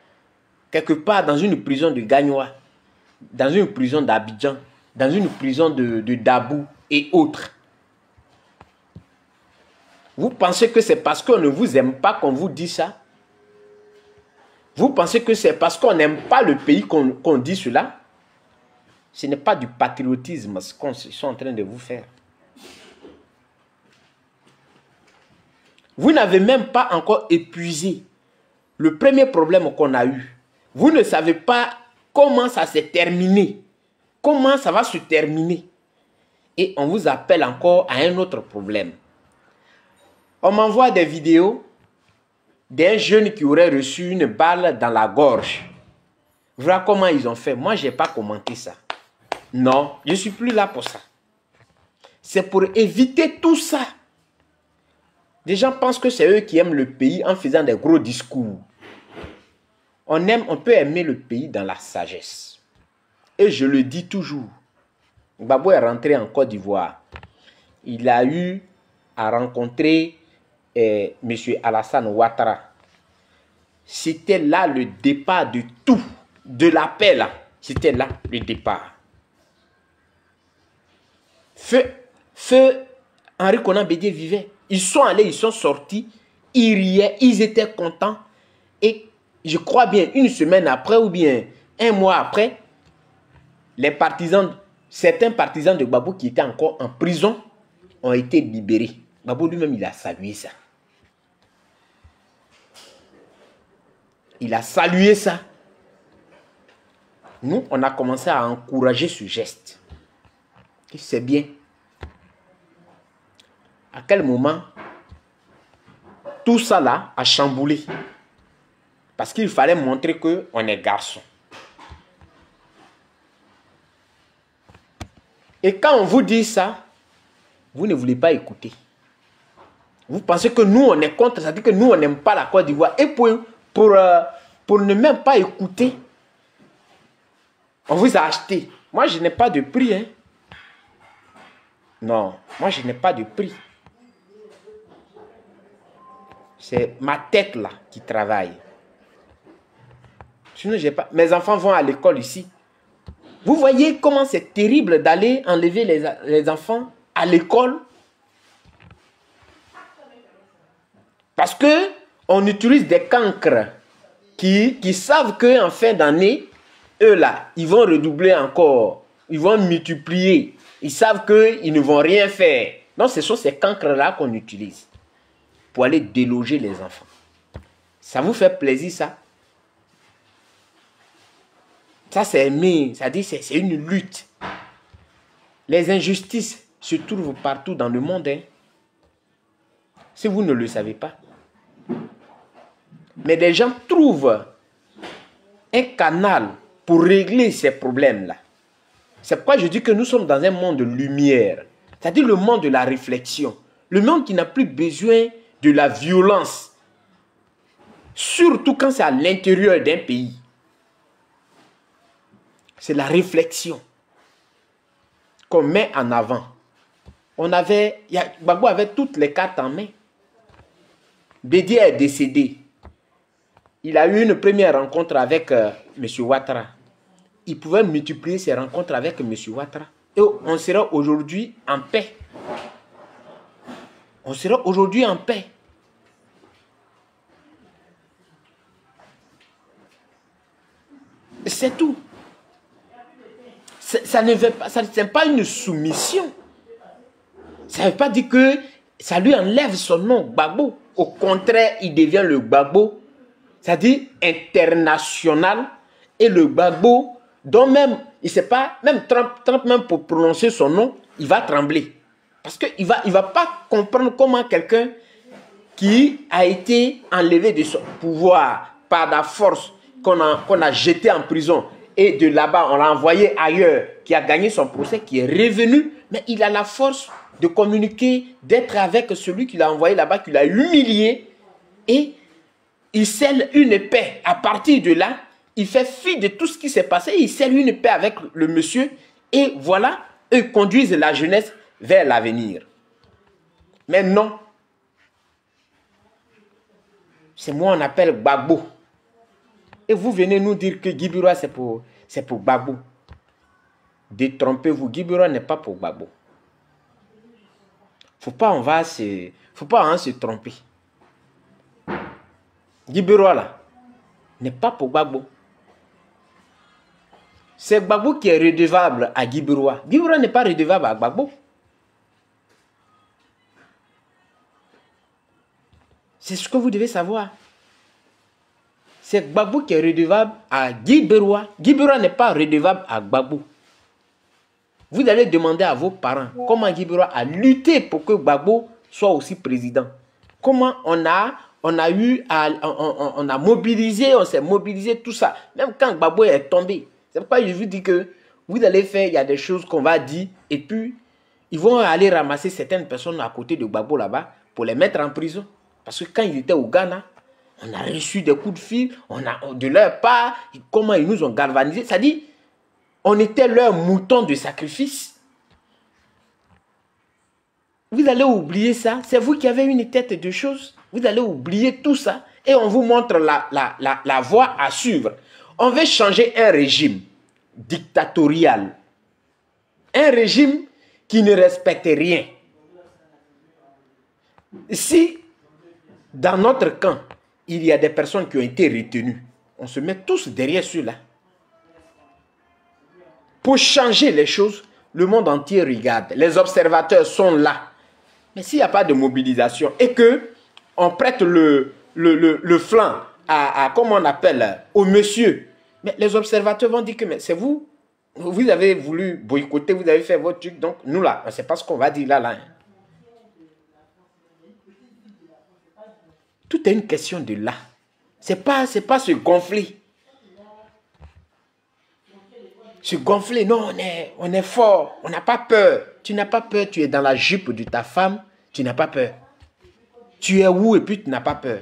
quelque part dans une prison de Gagnoa, dans une prison d'Abidjan, dans une prison de Dabou et autres. Vous pensez que c'est parce qu'on ne vous aime pas qu'on vous dit ça? Vous pensez que c'est parce qu'on n'aime pas le pays qu'on dit cela? Ce n'est pas du patriotisme ce qu'ils sont en train de vous faire. Vous n'avez même pas encore épuisé le premier problème qu'on a eu. Vous ne savez pas comment ça s'est terminé. Comment ça va se terminer. Et on vous appelle encore à un autre problème. On m'envoie des vidéos d'un jeune qui aurait reçu une balle dans la gorge. Voilà comment ils ont fait. Moi, je n'ai pas commenté ça. Non, je ne suis plus là pour ça. C'est pour éviter tout ça. Les gens pensent que c'est eux qui aiment le pays en faisant des gros discours. On peut aimer le pays dans la sagesse. Et je le dis toujours. Gbagbo est rentré en Côte d'Ivoire. Il a eu à rencontrer M. Alassane Ouattara. C'était là le départ de tout. De la paix là. C'était là le départ. Feu Henri Konan Bédié vivait. Ils sont allés, ils sont sortis. Ils riaient, ils étaient contents. Et je crois bien une semaine après ou bien un mois après, certains partisans de Gbagbo qui étaient encore en prison ont été libérés. Gbagbo lui-même, il a salué ça. Il a salué ça. Nous, on a commencé à encourager ce geste. C'est bien. À quel moment tout ça là a chamboulé? Parce qu'il fallait montrer qu'on est garçon. Et quand on vous dit ça, vous ne voulez pas écouter. Vous pensez que nous, on est contre, ça veut dire que nous, on n'aime pas la Côte d'Ivoire. Et pour ne même pas écouter, on vous a acheté. Moi, je n'ai pas de prix. Hein. Non, moi, je n'ai pas de prix. C'est ma tête là qui travaille. Sinon, j'ai pas. Mes enfants vont à l'école ici. Vous voyez comment c'est terrible d'aller enlever les enfants à l'école? Parce que on utilise des cancres qui savent qu'en fin d'année, eux là, ils vont redoubler encore. Ils vont multiplier. Ils savent qu'ils ne vont rien faire. Donc, ce sont ces cancres-là qu'on utilise pour aller déloger les enfants. Ça vous fait plaisir, ça? Ça, c'est aimer. Ça dit c'est une lutte. Les injustices se trouvent partout dans le monde. Hein. Si vous ne le savez pas. Mais les gens trouvent un canal pour régler ces problèmes-là. C'est pourquoi je dis que nous sommes dans un monde de lumière. C'est-à-dire le monde de la réflexion. Le monde qui n'a plus besoin de la violence. Surtout quand c'est à l'intérieur d'un pays. C'est la réflexion qu'on met en avant. Gbagbo avait toutes les cartes en main. Bédié est décédé. Il a eu une première rencontre avec M. Ouattara. Il pouvait multiplier ses rencontres avec M. Ouattara. Et on serait aujourd'hui en paix. on sera aujourd'hui en paix. C'est tout. Ça ne veut pas, ça n'est pas une soumission. Ça ne veut pas dire que ça lui enlève son nom, Gbagbo. Au contraire, il devient le Gbagbo, c'est-à-dire international, et le Gbagbo, dont même, il ne sait pas, même Trump même pour prononcer son nom, il va trembler. Parce qu'il ne va pas comprendre comment quelqu'un qui a été enlevé de son pouvoir par la force, qu'on a jeté en prison, et de là-bas, on l'a envoyé ailleurs, qui a gagné son procès, qui est revenu, mais il a la force de communiquer, d'être avec celui qui l'a envoyé là-bas, qui l'a humilié, et il scelle une paix. À partir de là, il fait fi de tout ce qui s'est passé, il scelle une paix avec le monsieur, et voilà, eux conduisent la jeunesse vers l'avenir. Mais non, c'est moi on appelle Gbagbo. Et vous venez nous dire que Guy Biroa c'est pour Gbagbo. Détrompez-vous, Guy Biroa n'est pas pour Gbagbo. Faut pas se tromper. Guy Biroa là n'est pas pour Gbagbo. C'est Gbagbo qui est redevable à Guy Biroa. Guy Biroa n'est pas redevable à Gbagbo. C'est ce que vous devez savoir. C'est Gbagbo qui est redevable à Guy Biroa. Guy Biroa n'est pas redevable à Gbagbo. Vous allez demander à vos parents comment Guy Biroa a lutté pour que Gbagbo soit aussi président. Comment on a mobilisé, on s'est mobilisé, tout ça. Même quand Gbagbo est tombé. C'est pourquoi je vous dis que vous allez faire, il y a des choses qu'on va dire et puis ils vont aller ramasser certaines personnes à côté de Gbagbo là-bas pour les mettre en prison. Parce que quand il était au Ghana, on a reçu des coups de fil, de leur part, comment ils nous ont galvanisés. C'est-à-dire, on était leur mouton de sacrifice. Vous allez oublier ça. C'est vous qui avez une tête de choses. Vous allez oublier tout ça. Et on vous montre la voie à suivre. On veut changer un régime dictatorial. Un régime qui ne respecte rien. Si dans notre camp, il y a des personnes qui ont été retenues, on se met tous derrière ceux-là. Pour changer les choses, le monde entier regarde. Les observateurs sont là. Mais s'il n'y a pas de mobilisation et que on prête le flanc à comment on appelle, au monsieur, mais les observateurs vont dire que c'est vous, vous avez voulu boycotter, vous avez fait votre truc, donc nous là, on ne sait pas ce qu'on va dire là. Tout est une question de là. C'est pas se gonfler. Se gonfler, non, on est fort, on n'a pas peur. Tu n'as pas peur, tu es dans la jupe de ta femme, tu n'as pas peur. Tu es où et puis tu n'as pas peur.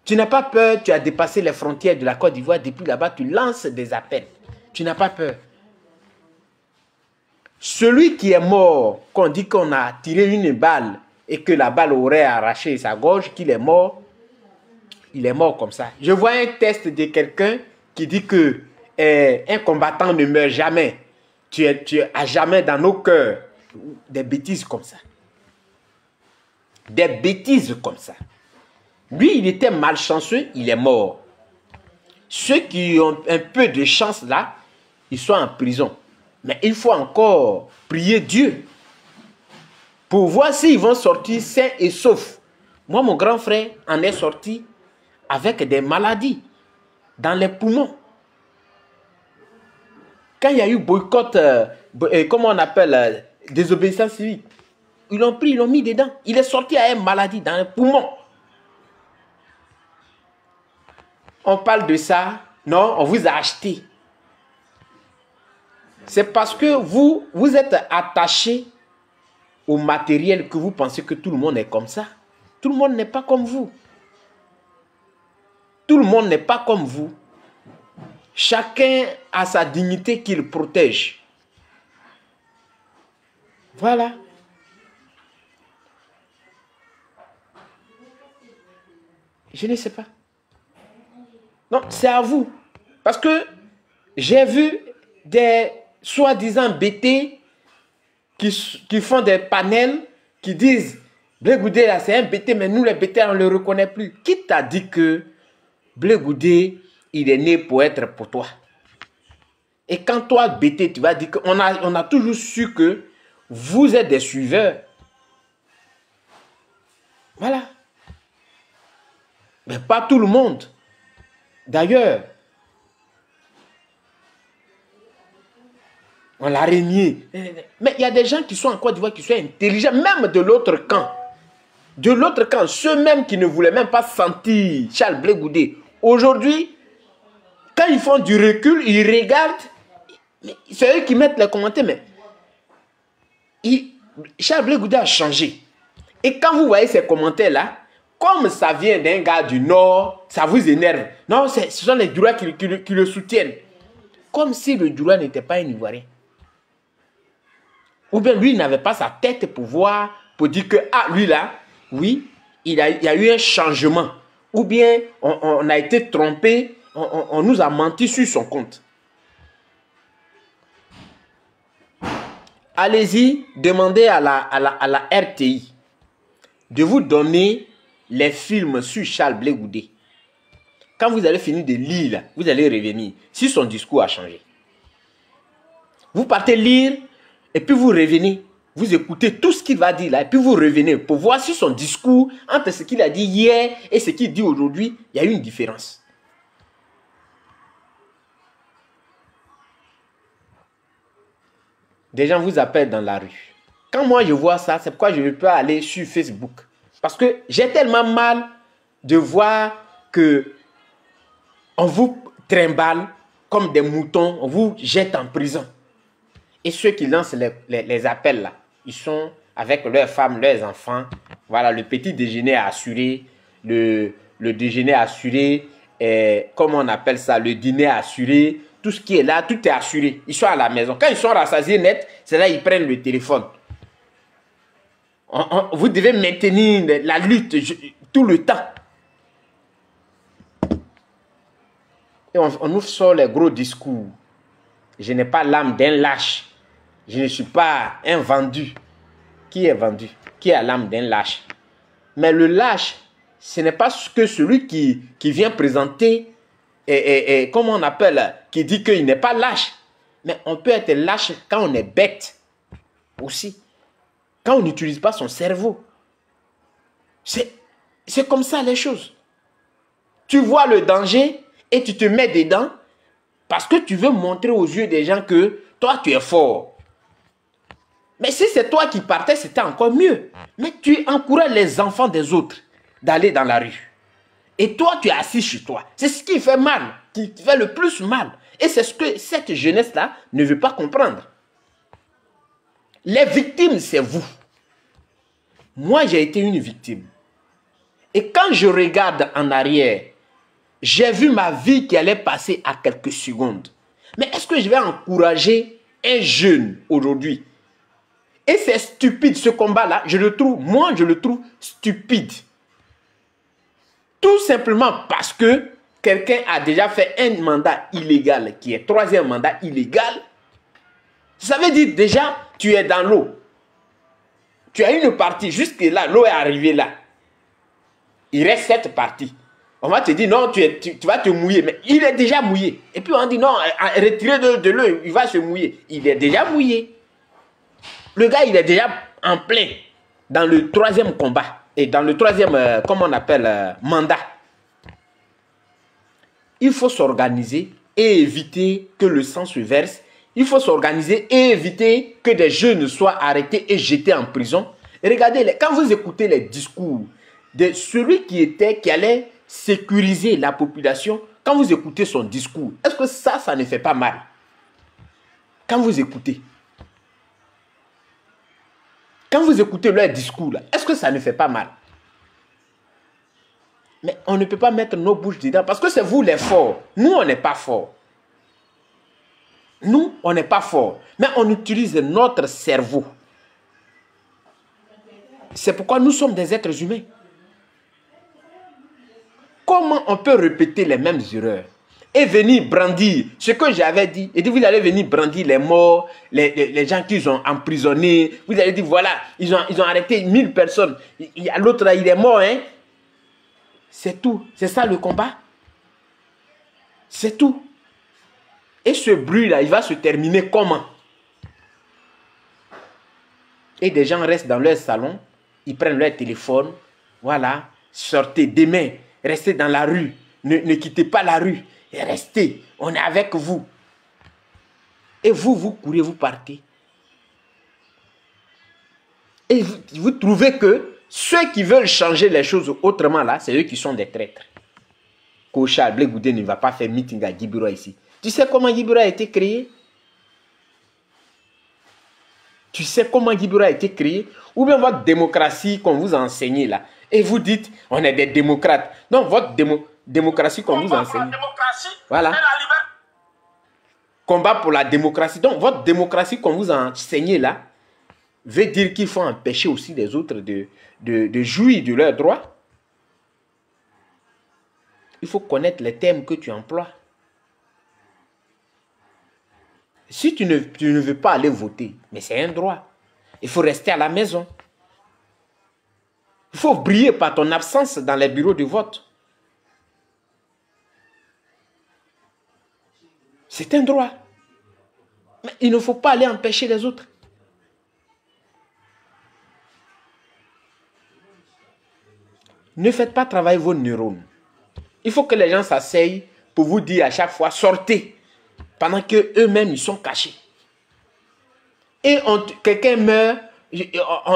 Tu n'as pas peur, tu as dépassé les frontières de la Côte d'Ivoire, depuis là-bas, tu lances des appels. Tu n'as pas peur. Celui qui est mort, qu'on dit qu'on a tiré une balle et que la balle aurait arraché sa gorge, qu'il est mort, il est mort comme ça. Je vois un test de quelqu'un qui dit que un combattant ne meurt jamais. Tu es à jamais dans nos cœurs. Des bêtises comme ça. Des bêtises comme ça. Lui, il était malchanceux, il est mort. Ceux qui ont un peu de chance là, ils sont en prison. Mais il faut encore prier Dieu pour voir s'ils vont sortir sains et saufs. Moi, mon grand frère en est sorti avec des maladies dans les poumons. Quand il y a eu boycott, comment on appelle, désobéissance civique, ils l'ont pris, ils l'ont mis dedans. Il est sorti à une maladie dans les poumons. On parle de ça, non, on vous a acheté. C'est parce que vous êtes attaché au matériel que vous pensez que tout le monde est comme ça. Tout le monde n'est pas comme vous. Tout le monde n'est pas comme vous. Chacun a sa dignité qu'il protège. Voilà. Je ne sais pas. Non, c'est à vous. Parce que j'ai vu des soi-disant bêtés qui font des panels, qui disent Blé Goudé, là, c'est un BT, mais nous, les BT, on ne le reconnaît plus. Qui t'a dit que Blé Goudé, il est né pour être pour toi? Et quand toi, BT, tu vas dire qu'on a toujours su que vous êtes des suiveurs. Voilà. Mais pas tout le monde. D'ailleurs, on l'a régné. Mais il y a des gens qui sont en Côte d'Ivoire, qui sont intelligents, même de l'autre camp. De l'autre camp, ceux-mêmes qui ne voulaient même pas sentir Charles Blé Goudé. Aujourd'hui, quand ils font du recul, ils regardent. C'est eux qui mettent les commentaires, mais Charles Blé Goudé a changé. Et quand vous voyez ces commentaires-là, comme ça vient d'un gars du Nord, ça vous énerve. Non, ce sont les Djoula qui le soutiennent. Comme si le Djoula n'était pas un Ivoirien. Ou bien lui, il n'avait pas sa tête pour voir, pour dire que, ah, lui là, oui, il y a eu un changement. Ou bien, on a été trompé, on nous a menti sur son compte. Allez-y, demandez à la RTI de vous donner les films sur Charles Blé Goudé. Quand vous allez finir de lire, là, vous allez revenir si son discours a changé. Vous partez lire et puis vous revenez. Vous écoutez tout ce qu'il va dire là et puis vous revenez pour voir si son discours, entre ce qu'il a dit hier et ce qu'il dit aujourd'hui, il y a eu une différence. Des gens vous appellent dans la rue. Quand moi je vois ça, c'est pourquoi je ne peux pas aller sur Facebook. Parce que j'ai tellement mal de voir que on vous trimballe comme des moutons, on vous jette en prison. Et ceux qui lancent les appels là, ils sont avec leurs femmes, leurs enfants. Voilà, le petit déjeuner assuré, le déjeuner assuré, comment on appelle ça, le dîner assuré. Tout ce qui est là, tout est assuré. Ils sont à la maison. Quand ils sont rassasiés net, c'est là qu'ils prennent le téléphone. Vous devez maintenir la lutte tout le temps. Et on nous sort les gros discours. Je n'ai pas l'âme d'un lâche. Je ne suis pas un vendu. Qui est vendu? Qui a l'âme d'un lâche? Mais le lâche, ce n'est pas que celui qui vient présenter, comment on appelle, qui dit qu'il n'est pas lâche. Mais on peut être lâche quand on est bête aussi. Quand on n'utilise pas son cerveau. C'est comme ça les choses. Tu vois le danger et tu te mets dedans parce que tu veux montrer aux yeux des gens que toi tu es fort. Mais si c'est toi qui partais, c'était encore mieux. Mais tu encourages les enfants des autres d'aller dans la rue. Et toi, tu es assis chez toi. C'est ce qui fait mal, qui fait le plus mal. Et c'est ce que cette jeunesse-là ne veut pas comprendre. Les victimes, c'est vous. Moi, j'ai été une victime. Et quand je regarde en arrière, j'ai vu ma vie qui allait passer à quelques secondes. Mais est-ce que je vais encourager un jeune aujourd'hui? Et c'est stupide ce combat-là, je le trouve stupide. Tout simplement parce que quelqu'un a déjà fait un mandat illégal, qui est troisième mandat illégal. Ça veut dire déjà, tu es dans l'eau. Tu as une partie, jusque là, l'eau est arrivée là. Il reste cette partie. On va te dire, non, tu vas te mouiller. Mais il est déjà mouillé. Et puis on dit, non, retirez de l'eau, il va se mouiller. Il est déjà mouillé. Le gars, il est déjà en plein dans le troisième combat. Et dans le troisième, comment on appelle, mandat. Il faut s'organiser et éviter que le sang se verse. Il faut s'organiser et éviter que des jeunes soient arrêtés et jetés en prison. Et regardez, quand vous écoutez les discours de celui qui allait sécuriser la population, quand vous écoutez son discours, est-ce que ça ne fait pas mal? Quand vous écoutez. Quand vous écoutez leur discours, est-ce que ça ne fait pas mal? Mais on ne peut pas mettre nos bouches dedans parce que c'est vous les forts. Nous, on n'est pas forts. Nous, on n'est pas forts. Mais on utilise notre cerveau. C'est pourquoi nous sommes des êtres humains. Comment on peut répéter les mêmes erreurs? et venir brandir ce que j'avais dit. Et dit, vous allez venir brandir les morts, les gens qu'ils ont emprisonnés. Vous allez dire, voilà, ils ont arrêté 1000 personnes. L'autre là, il est mort, hein. C'est tout. C'est ça le combat. C'est tout. Et ce bruit-là, il va se terminer comment? Et des gens restent dans leur salon, ils prennent leur téléphone, voilà, sortez demain, restez dans la rue, ne quittez pas la rue, et restez, on est avec vous. Et vous courez, vous partez. Et vous trouvez que ceux qui veulent changer les choses autrement là, c'est eux qui sont des traîtres. Charles Blé Goudé ne va pas faire meeting à Djibiroua ici. Tu sais comment Djibiroua a été créé? Tu sais comment Djibiroua a été créé? Ou bien votre démocratie qu'on vous a enseigné là. Et vous dites, on est des démocrates. Donc votre démocratie qu'on vous a enseigné. Voilà. Combat pour la démocratie. Donc votre démocratie qu'on vous a enseigné là, veut dire qu'il faut empêcher aussi les autres de jouir de leurs droits. Il faut connaître les termes que tu emploies. Si tu ne veux pas aller voter, mais c'est un droit. Il faut rester à la maison. Il faut briller par ton absence dans les bureaux de vote. C'est un droit. Mais il ne faut pas aller empêcher les autres. Ne faites pas travailler vos neurones. Il faut que les gens s'asseyent pour vous dire à chaque fois, sortez, pendant qu'eux-mêmes, ils sont cachés. Et quelqu'un meurt,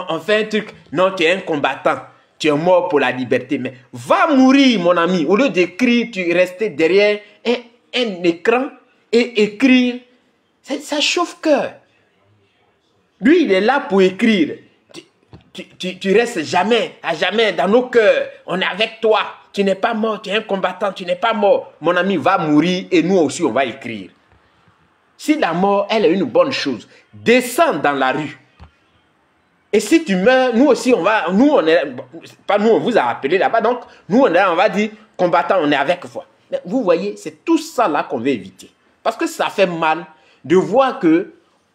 on fait un truc, non, tu es un combattant, tu es mort pour la liberté, mais va mourir, mon ami. Au lieu d'écrire, tu restes derrière un écran et écrire, ça chauffe-cœur. Lui, il est là pour écrire. Tu restes jamais, à jamais dans nos cœurs. On est avec toi. Tu n'es pas mort, tu es un combattant, tu n'es pas mort. Mon ami va mourir et nous aussi, on va écrire. Si la mort, elle est une bonne chose, descends dans la rue. Et si tu meurs, nous aussi, on va... Nous, on est... Pas nous, on vous a appelé là-bas. Donc, nous, on va dire, combattant, on est avec vous. Mais vous voyez, c'est tout ça là qu'on veut éviter. Parce que ça fait mal de voir que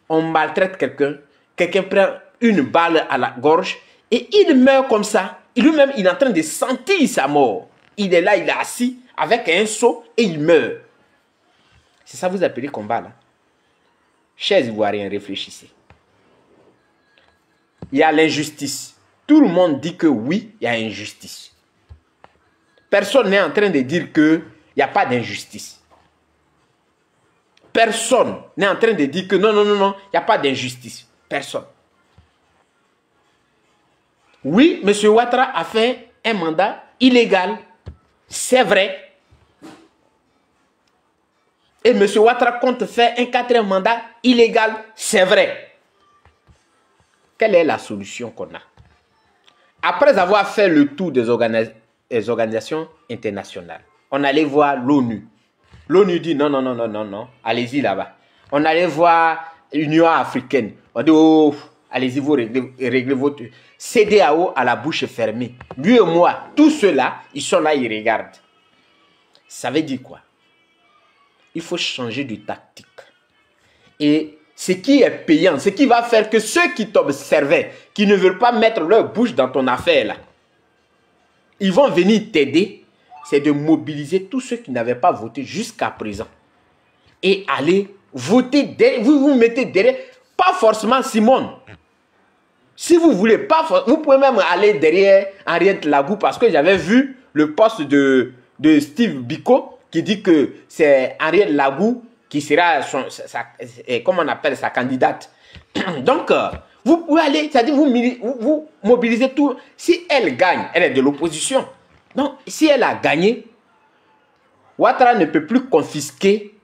on maltraite quelqu'un. Quelqu'un prend une balle à la gorge et il meurt comme ça. Lui-même, il est en train de sentir sa mort. Il est là, il est assis avec un seau et il meurt. C'est ça que vous appelez combat là. Chers Ivoiriens, réfléchissez. Il y a l'injustice. Tout le monde dit que oui, il y a injustice. Personne n'est en train de dire qu'il n'y a pas d'injustice. Personne n'est en train de dire que non, non, non, non, il n'y a pas d'injustice. Personne. Oui, M. Ouattara a fait un mandat illégal. C'est vrai. Et M. Ouattara compte faire un 4e mandat illégal. C'est vrai. Quelle est la solution qu'on a? Après avoir fait le tour des organisations internationales, on allait voir l'ONU. L'ONU dit non, non, non, non, non, non. Allez-y là-bas. On allait voir l'Union africaine. On dit, oh, allez-y, vous réglez votre CEDEAO à la bouche fermée. Lui et moi, tous ceux-là, ils sont là, ils regardent. Ça veut dire quoi? Il faut changer de tactique. Et ce qui est payant, ce qui va faire que ceux qui t'observaient, qui ne veulent pas mettre leur bouche dans ton affaire là, ils vont venir t'aider, c'est de mobiliser tous ceux qui n'avaient pas voté jusqu'à présent. Et aller voter derrière, vous vous mettez derrière, pas forcément Simone. Si vous voulez pas, vous pouvez même aller derrière Henriette Lagou parce que j'avais vu le post de Steve Biko qui dit que c'est Henriette Lagou qui sera comment on appelle sa candidate. Donc, vous pouvez aller, c'est-à-dire vous mobilisez tout. Si elle gagne, elle est de l'opposition. Donc, si elle a gagné, Ouattara ne peut plus confisquer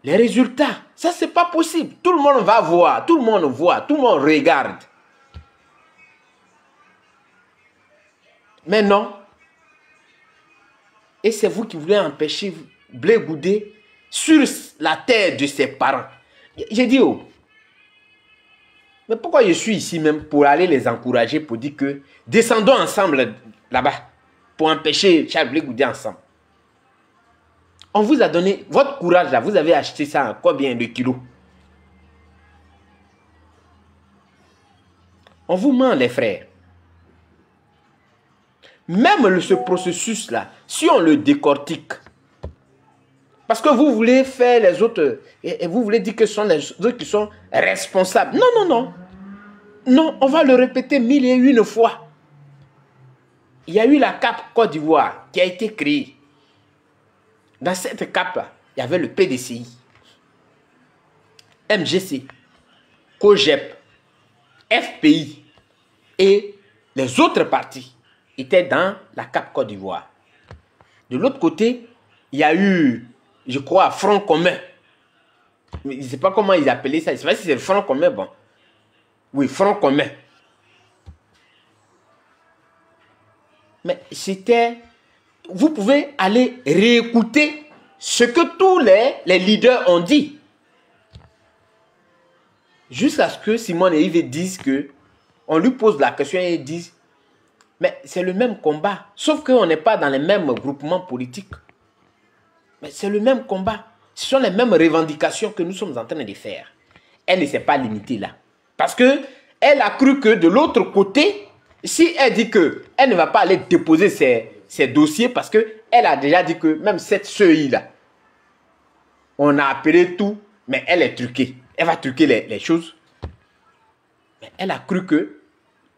les résultats. Ça, c'est pas possible. Tout le monde va voir, tout le monde voit, tout le monde regarde. Mais non. Et c'est vous qui voulez empêcher Blé Goudé sur la terre de ses parents. J'ai dit, oh, mais pourquoi je suis ici même pour aller les encourager, pour dire que descendons ensemble là-bas, pour empêcher Charles Blé Goudé ensemble. On vous a donné votre courage là, vous avez acheté ça à combien de kilos? On vous ment, les frères. Même ce processus là, si on le décortique, parce que vous voulez faire les autres, et vous voulez dire que ce sont les autres qui sont responsables. Non, non, non. Non, on va le répéter 1001 fois. Il y a eu la CAP Côte d'Ivoire qui a été créée. Dans cette CAP-là, il y avait le PDCI, MGC, COGEP, FPI et les autres partis étaient dans la CAP Côte d'Ivoire. De l'autre côté, il y a eu, je crois, Front commun. Mais je ne sais pas comment ils appelaient ça. Je ne sais pas si c'est Front commun. Bon. Oui, Front commun. Mais c'était... Vous pouvez aller réécouter ce que tous les leaders ont dit. Jusqu'à ce que Simone et Yves disent que... On lui pose la question et ils disent... Mais c'est le même combat. Sauf qu'on n'est pas dans les mêmes groupements politiques. Mais c'est le même combat. Ce sont les mêmes revendications que nous sommes en train de faire. Elle ne s'est pas limitée là. Parce qu'elle a cru que de l'autre côté, si elle dit qu'elle ne va pas aller déposer ses dossiers, parce qu'elle a déjà dit que même cette CEI là, on a appelé tout, mais elle est truquée. Elle va truquer les choses. Mais elle a cru que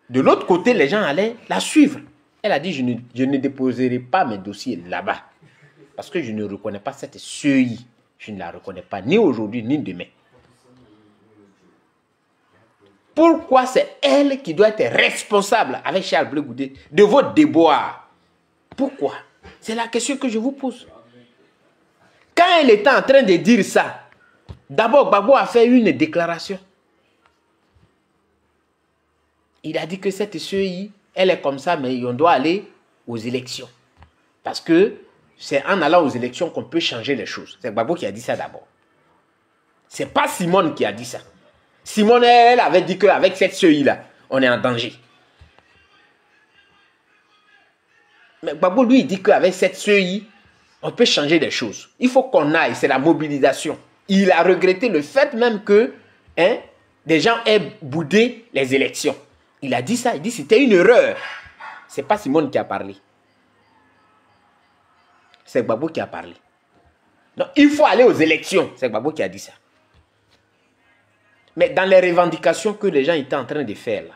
de l'autre côté, les gens allaient la suivre. Elle a dit, je ne déposerai pas mes dossiers là-bas. Parce que je ne reconnais pas cette CEI. Je ne la reconnais pas ni aujourd'hui ni demain. Pourquoi c'est elle qui doit être responsable avec Charles Blé Goudé de votre déboire? Pourquoi? C'est la question que je vous pose. Quand elle était en train de dire ça, d'abord Gbagbo a fait une déclaration. Il a dit que cette CEI, elle est comme ça, mais on doit aller aux élections. Parce que c'est en allant aux élections qu'on peut changer les choses. C'est Gbagbo qui a dit ça d'abord. Ce n'est pas Simone qui a dit ça. Simone, elle avait dit qu'avec cette CEI-là, on est en danger. Mais Gbagbo, lui, il dit qu'avec cette CEI, on peut changer les choses. Il faut qu'on aille, c'est la mobilisation. Il a regretté le fait même que des gens aient boudé les élections. Il a dit ça, il dit que c'était une erreur. Ce n'est pas Simone qui a parlé. C'est Gbagbo qui a parlé. Donc, il faut aller aux élections. C'est Gbagbo qui a dit ça. Mais dans les revendications que les gens étaient en train de faire, là,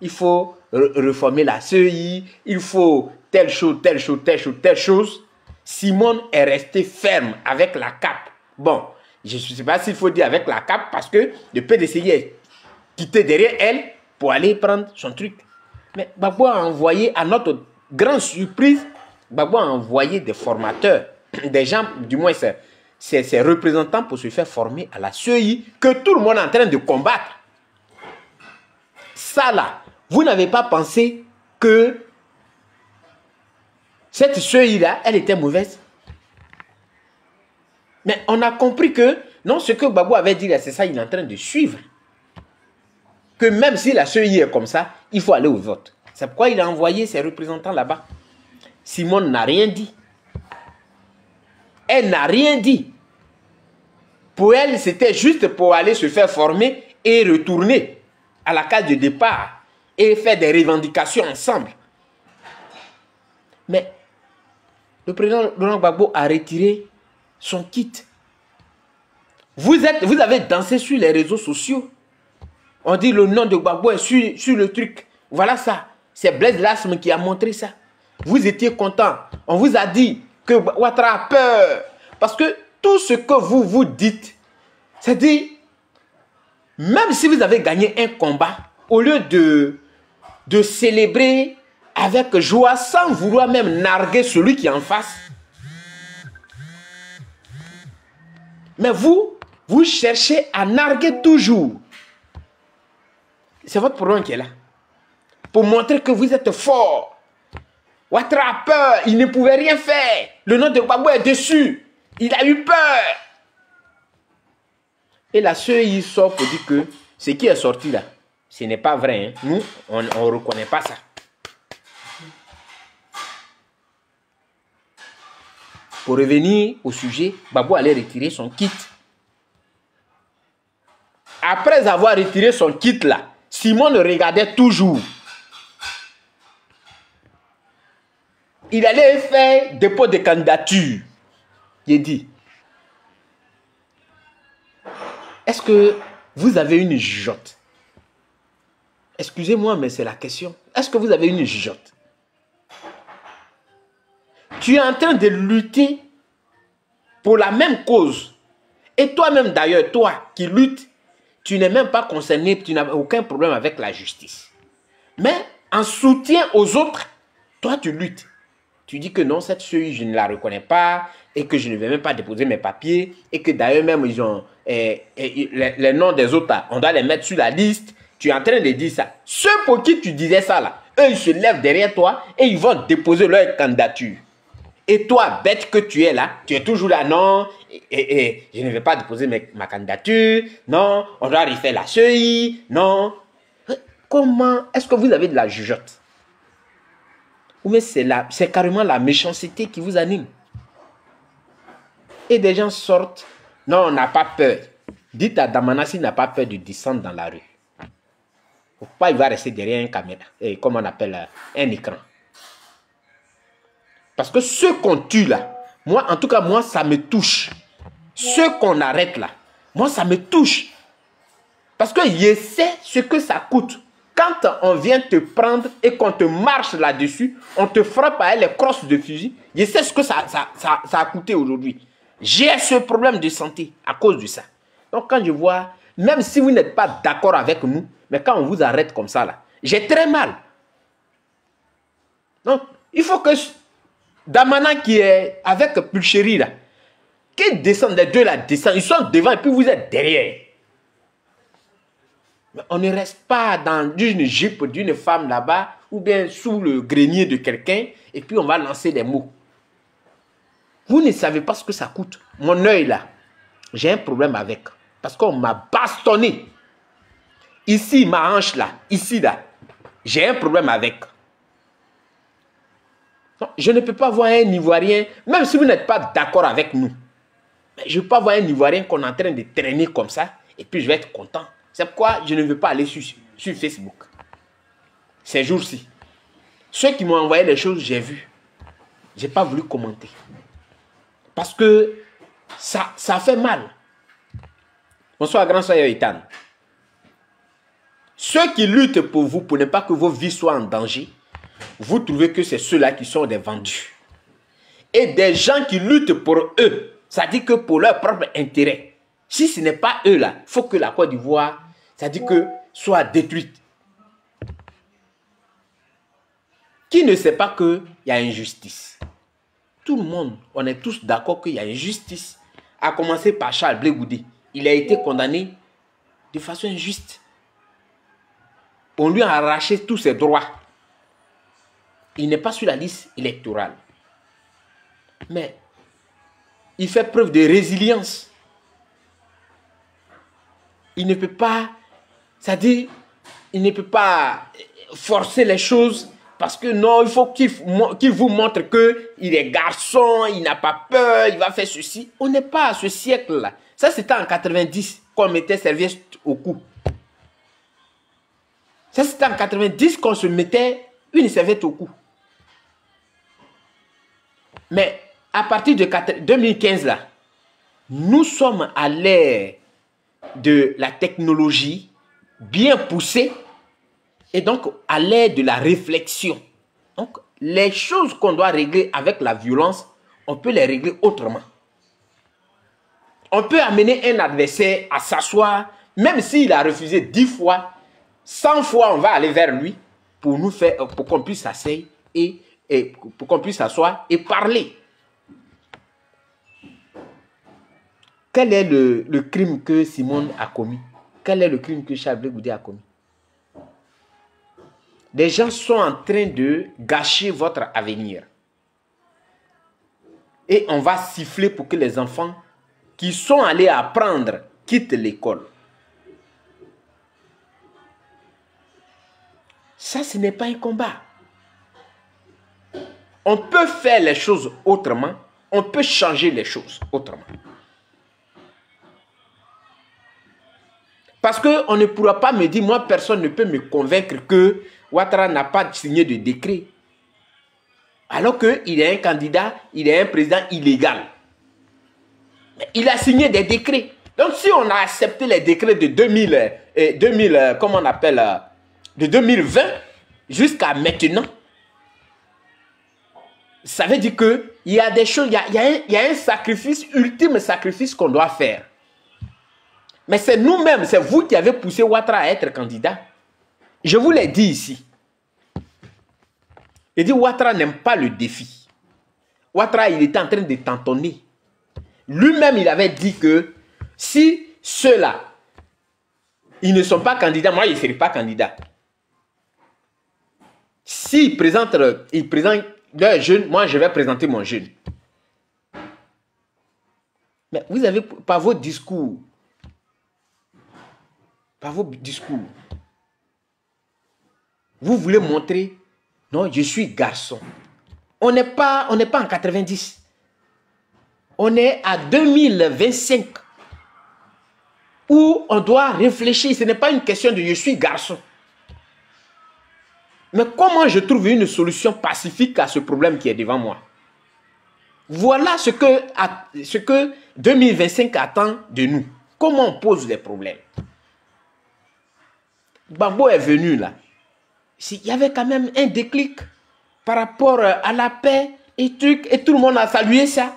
il faut reformer la CEI, il faut telle chose, telle chose, telle chose, telle chose. Simone est restée ferme avec la CAP. Bon, je ne sais pas s'il faut dire avec la CAP parce que le PDCI est quitté derrière elle pour aller prendre son truc. Mais Gbagbo a envoyé, à notre grande surprise, Gbagbo a envoyé des formateurs, des gens, du moins ses représentants pour se faire former à la CEI que tout le monde est en train de combattre. Ça là, vous n'avez pas pensé que cette CEI là, elle était mauvaise? Mais on a compris que, non, ce que Gbagbo avait dit là, c'est ça, il est en train de suivre. Que même si la CEI est comme ça, il faut aller au vote. C'est pourquoi il a envoyé ses représentants là-bas. Simone n'a rien dit. Elle n'a rien dit. Pour elle, c'était juste pour aller se faire former et retourner à la case de départ et faire des revendications ensemble. Mais le président Laurent Gbagbo a retiré son kit. Vous avez dansé sur les réseaux sociaux. On dit le nom de Gbagbo est sur le truc. Voilà ça. C'est Blaise Lasme qui a montré ça. Vous étiez content. On vous a dit que Ouattara a peur. Parce que tout ce que vous dites, c'est-à-dire, même si vous avez gagné un combat, au lieu de célébrer avec joie, sans vouloir même narguer celui qui est en face, mais vous cherchez à narguer toujours. C'est votre problème qui est là. Pour montrer que vous êtes fort. Ouattara a peur, il ne pouvait rien faire. Le nom de Gbagbo est dessus. Il a eu peur. Et la CEI sort pour dire que ce qui est sorti là, ce n'est pas vrai. Hein. Nous, on ne reconnaît pas ça. Pour revenir au sujet, Babou allait retirer son kit. Après avoir retiré son kit là, Simon le regardait toujours. Il allait faire dépôt de candidature. Il dit, est-ce que vous avez une jugeote? Excusez-moi, mais c'est la question. Est-ce que vous avez une jugeote? Tu es en train de lutter pour la même cause. Et toi-même d'ailleurs, toi qui luttes, tu n'es même pas concerné, tu n'as aucun problème avec la justice. Mais en soutien aux autres, toi tu luttes. Tu dis que non, cette fille, je ne la reconnais pas et que je ne vais même pas déposer mes papiers et que d'ailleurs même ils ont les noms des autres, on doit les mettre sur la liste. Tu es en train de dire ça. Ceux pour qui tu disais ça là, eux ils se lèvent derrière toi et ils vont déposer leur candidature. Et toi, bête que tu es là, tu es toujours là, non, je ne vais pas déposer ma candidature, non, on doit refaire la CEI, non. Comment est-ce que vous avez de la jugeote? Ou mais c'est carrément la méchanceté qui vous anime. Et des gens sortent, non, on n'a pas peur. Dites à Damana s'il n'a pas peur de descendre dans la rue. Pourquoi il va rester derrière une caméra, comme on appelle un écran? Parce que ceux qu'on tue là, moi, en tout cas, moi, ça me touche. Ceux qu'on arrête là, moi, ça me touche. Parce que je sais ce que ça coûte. Quand on vient te prendre et qu'on te marche là-dessus, on te frappe avec les crosses de fusil, je sais ce que ça a coûté aujourd'hui. J'ai ce problème de santé à cause de ça. Donc, quand je vois, même si vous n'êtes pas d'accord avec nous, mais quand on vous arrête comme ça là, j'ai très mal. Donc, il faut que Damana qui est avec Pulchéry là, qui descendent, les deux là descendent, ils sont devant et puis vous êtes derrière. Mais on ne reste pas dans une jupe d'une femme là-bas ou bien sous le grenier de quelqu'un et puis on va lancer des mots. Vous ne savez pas ce que ça coûte. Mon œil là, j'ai un problème avec parce qu'on m'a bastonné. Ici, ma hanche là, ici là, j'ai un problème avec. Non, je ne peux pas voir un Ivoirien, même si vous n'êtes pas d'accord avec nous. Mais je ne peux pas voir un Ivoirien qu'on est en train de traîner comme ça et puis je vais être content. C'est pourquoi je ne veux pas aller sur Facebook. Ces jours-ci. Ceux qui m'ont envoyé les choses, j'ai vu. Je n'ai pas voulu commenter. Parce que ça fait mal. Bonsoir, grand soeur Ethan. Ceux qui luttent pour vous, pour ne pas que vos vies soient en danger, vous trouvez que c'est ceux-là qui sont des vendus. Et des gens qui luttent pour eux, ça dit que pour leur propre intérêt. Si ce n'est pas eux là, il faut que la Côte d'Ivoire, ça dit que, soit détruite. Qui ne sait pas qu'il y a injustice? Tout le monde, on est tous d'accord qu'il y a injustice. À commencer par Charles Blé Goudé. Il a été condamné de façon injuste. On lui a arraché tous ses droits. Il n'est pas sur la liste électorale. Mais il fait preuve de résilience. Il ne peut pas, c'est-à-dire, il ne peut pas forcer les choses parce que non, il faut qu'il vous montre qu'il est garçon, il n'a pas peur, il va faire ceci. On n'est pas à ce siècle-là. Ça, c'était en 90 qu'on mettait serviette au cou. Ça, c'était en 90 qu'on se mettait une serviette au cou. Mais à partir de 2015, là, nous sommes à l'ère de la technologie bien poussée et donc à l'ère de la réflexion. Donc, les choses qu'on doit régler avec la violence, on peut les régler autrement. On peut amener un adversaire à s'asseoir, même s'il a refusé 10 fois, 100 fois, on va aller vers lui pour nous faire, pour qu'on puisse s'asseoir et pour qu'on puisse s'asseoir et parler. Quel est le crime que Simone a commis? Quel est le crime que Charles Blé Goudé a commis? Les gens sont en train de gâcher votre avenir. Et on va siffler pour que les enfants qui sont allés apprendre quittent l'école. Ça, ce n'est pas un combat. On peut faire les choses autrement on peut changer les choses autrement. Parce qu'on ne pourra pas me dire, moi personne ne peut me convaincre que Ouattara n'a pas signé de décret. Alors qu'il est un candidat, il est un président illégal. Mais il a signé des décrets. Donc si on a accepté les décrets de 2020 jusqu'à maintenant, ça veut dire qu'il y a des choses, il y a un sacrifice, ultime sacrifice qu'on doit faire. Mais c'est nous-mêmes, c'est vous qui avez poussé Ouattara à être candidat. Je vous l'ai dit ici. Il dit Ouattara n'aime pas le défi. Ouattara, il était en train de tantonner. Lui-même, il avait dit que si ceux-là, ils ne sont pas candidats, moi, je ne serai pas candidat. S'ils présentent leur jeune, moi, je vais présenter mon jeune. Mais vous avez, par vos discours, vous voulez montrer, non, je suis garçon. On n'est pas en 90. On est à 2025. Où on doit réfléchir. Ce n'est pas une question de je suis garçon. Mais comment je trouve une solution pacifique à ce problème qui est devant moi? Voilà ce que 2025 attend de nous. Comment on pose les problèmes? Gbagbo est venu là. Il y avait quand même un déclic par rapport à la paix et tout le monde a salué ça.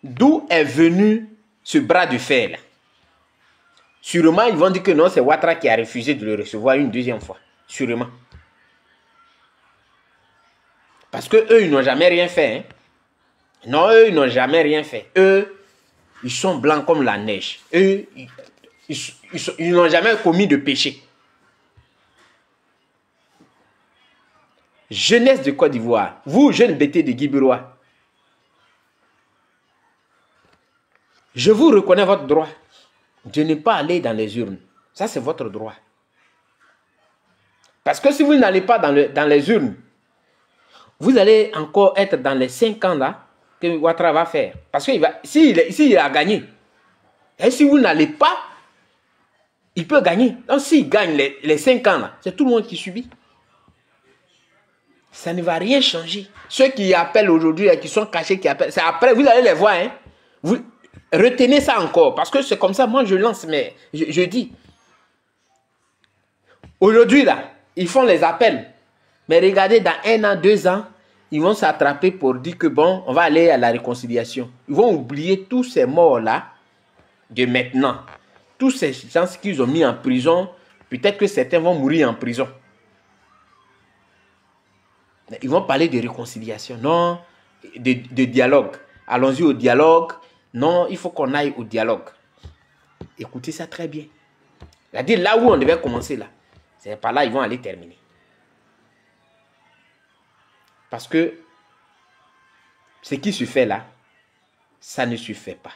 D'où est venu ce bras de fer là? Sûrement, ils vont dire que non, c'est Ouattara qui a refusé de le recevoir une deuxième fois. Sûrement. Parce que eux, ils n'ont jamais rien fait. Hein? Non, eux, ils n'ont jamais rien fait. Eux, ils sont blancs comme la neige. Eux, ils n'ont jamais commis de péché. Jeunesse de Côte d'Ivoire, vous, jeunes bêtés de Guibirois, je vous reconnais votre droit de ne pas aller dans les urnes. Ça, c'est votre droit. Parce que si vous n'allez pas dans les urnes, vous allez encore être dans les 5 ans là que Ouattara va faire. Parce que s'il a gagné, et si vous n'allez pas, il peut gagner. Donc s'il gagne les 5 ans là, c'est tout le monde qui subit. Ça ne va rien changer. Ceux qui appellent aujourd'hui, qui sont cachés, qui appellent, c'est après, vous allez les voir. Hein. Vous retenez ça encore, parce que c'est comme ça, moi je lance, mais je dis. Aujourd'hui là, ils font les appels. Mais regardez, dans 1 an, 2 ans, ils vont s'attraper pour dire que bon, on va aller à la réconciliation. Ils vont oublier tous ces morts-là de maintenant. Tous ces gens qu'ils ont mis en prison, peut-être que certains vont mourir en prison. Ils vont parler de réconciliation, non, de dialogue. Allons-y au dialogue. Non, il faut qu'on aille au dialogue. Écoutez ça très bien. C'est-à-dire là où on devait commencer là, c'est par là ils vont aller terminer. Parce que ce qui se fait là, ça ne se fait pas.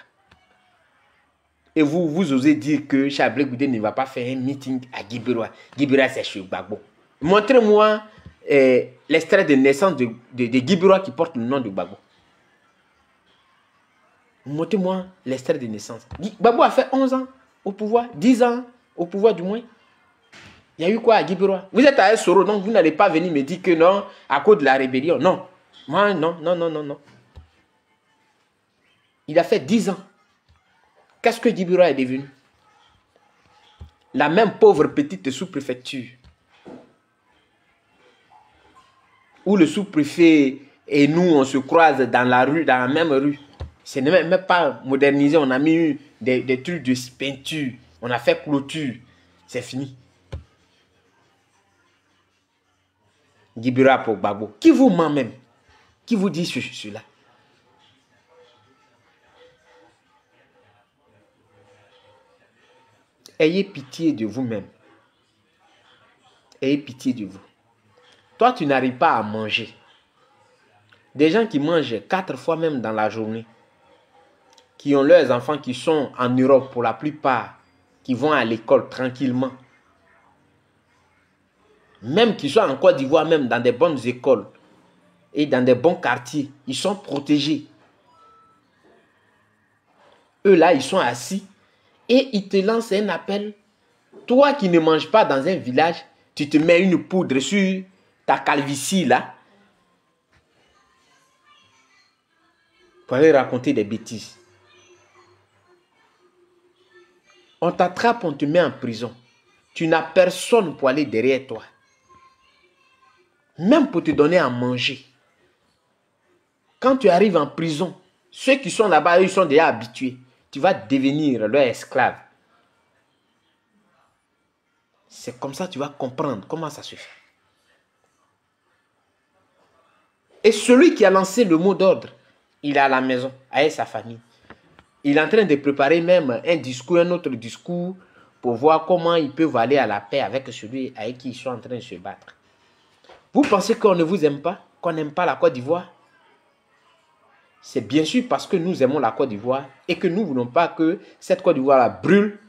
Et vous osez dire que Chablé Goudé ne va pas faire un meeting à Guibira. Guibira, c'est chez Gbagbo. Montrez-moi l'extrait de naissance de Guibira qui porte le nom de Gbagbo. Montrez-moi l'extrait de naissance. Gbagbo a fait 11 ans au pouvoir, 10 ans au pouvoir du moins. Il y a eu quoi à Guibira? Vous êtes à Soro, donc vous n'allez pas venir me dire que non, à cause de la rébellion. Non. Moi, non. Il a fait 10 ans. Qu'est-ce que Guibira est devenu? La même pauvre petite sous-préfecture. Où le sous-préfet et nous, on se croise dans la rue, dans la même rue. Ce n'est même pas modernisé. On a mis des trucs de peinture. On a fait clôture. C'est fini. Guibira pour Gbagbo. Qui vous ment même? Qui vous dit cela? Ayez pitié de vous-même. Ayez pitié de vous. Toi, tu n'arrives pas à manger. Des gens qui mangent 4 fois même dans la journée, qui ont leurs enfants qui sont en Europe pour la plupart, qui vont à l'école tranquillement, même qui sont en Côte d'Ivoire, même dans des bonnes écoles et dans des bons quartiers, ils sont protégés. eux là, ils sont assis et ils te lancent un appel. Toi qui ne manges pas dans un village, tu te mets une poudre sur ta calvitie là pour aller raconter des bêtises. On t'attrape, on te met en prison. Tu n'as personne pour aller derrière toi. Même pour te donner à manger. Quand tu arrives en prison, ceux qui sont là-bas, ils sont déjà habitués. Tu vas devenir leur esclave. C'est comme ça que tu vas comprendre comment ça se fait. Et celui qui a lancé le mot d'ordre, il est à la maison, avec sa famille. Il est en train de préparer même un discours, un autre discours, pour voir comment ils peuvent aller à la paix avec celui avec qui ils sont en train de se battre. Vous pensez qu'on ne vous aime pas, qu'on n'aime pas la Côte d'Ivoire? C'est bien sûr parce que nous aimons la Côte d'Ivoire et que nous ne voulons pas que cette Côte d'Ivoire brûle,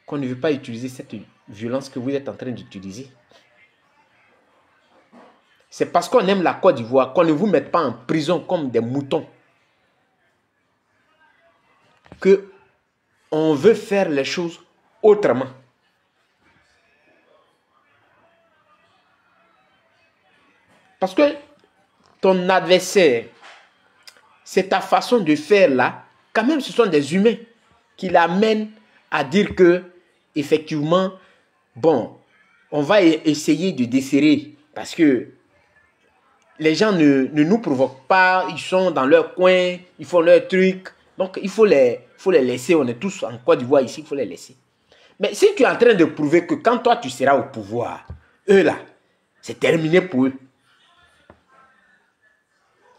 qu'on ne veut pas utiliser cette violence que vous êtes en train d'utiliser. C'est parce qu'on aime la Côte d'Ivoire qu'on ne vous mette pas en prison comme des moutons. Que on veut faire les choses autrement. Parce que ton adversaire, c'est ta façon de faire là, quand même ce sont des humains qui l'amènent à dire que, effectivement, bon, on va essayer de desserrer parce que les gens ne nous provoquent pas, ils sont dans leur coin, ils font leur truc, donc il faut les laisser, on est tous en Côte d'Ivoire ici, il faut les laisser. Mais si tu es en train de prouver que quand toi tu seras au pouvoir, eux là, c'est terminé pour eux.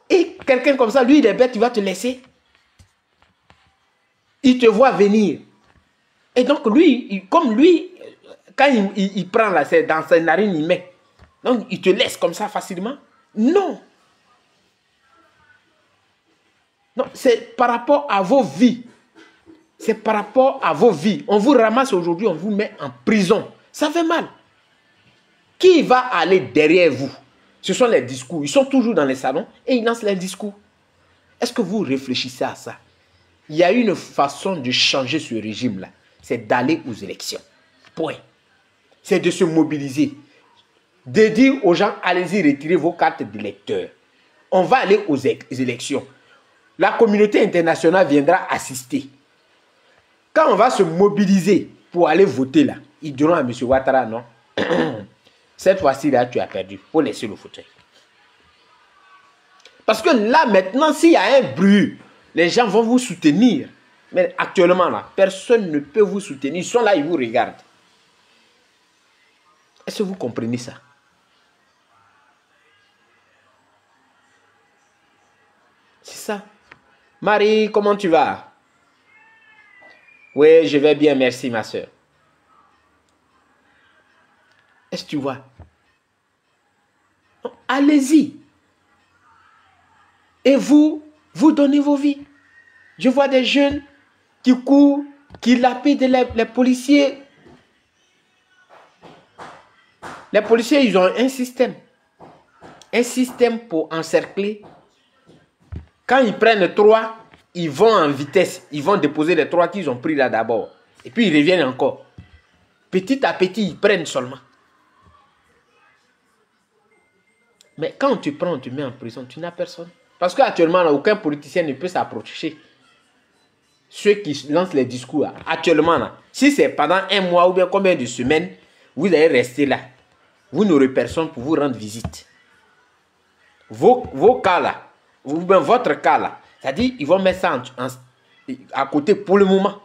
Et quelqu'un comme ça, lui, il est bête, il va te laisser. Il te voit venir. Et donc, lui, comme lui, quand il prend là, c'est dans sa narine, il met. Donc, il te laisse comme ça facilement. Non. Non, c'est par rapport à vos vies. C'est par rapport à vos vies. On vous ramasse aujourd'hui, on vous met en prison. Ça fait mal. Qui va aller derrière vous? Ce sont les discours. Ils sont toujours dans les salons et ils lancent les discours. Est-ce que vous réfléchissez à ça? Il y a une façon de changer ce régime-là. C'est d'aller aux élections. Point. C'est de se mobiliser. De dire aux gens, allez-y retirer vos cartes d'électeurs. On va aller aux élections. La communauté internationale viendra assister. Quand on va se mobiliser pour aller voter là, ils diront à M. Ouattara, non, cette fois-ci là, tu as perdu. Il faut laisser le fauteuil. Parce que là, maintenant, s'il y a un bruit, les gens vont vous soutenir. Mais actuellement là, personne ne peut vous soutenir. Ils sont là, ils vous regardent. Est-ce que vous comprenez ça? C'est ça. Marie, comment tu vas? Oui, je vais bien, merci ma soeur. Est-ce que tu vois? Allez-y. Et vous donnez vos vies. Je vois des jeunes qui courent, qui lapident les policiers. Les policiers, ils ont un système. Un système pour encercler. Quand ils prennent 3, ils vont en vitesse. Ils vont déposer les 3 qu'ils ont pris là d'abord. Et puis ils reviennent encore. Petit à petit, ils prennent seulement. Mais quand tu prends, on te met en prison, tu n'as personne. Parce qu'actuellement, aucun politicien ne peut s'approcher. Ceux qui lancent les discours, là, actuellement, là, si c'est pendant un mois ou bien combien de semaines, vous allez rester là. Vous n'aurez personne pour vous rendre visite. Vos cas là, ou bien votre cas là, c'est-à-dire ils vont mettre ça à côté pour le moment.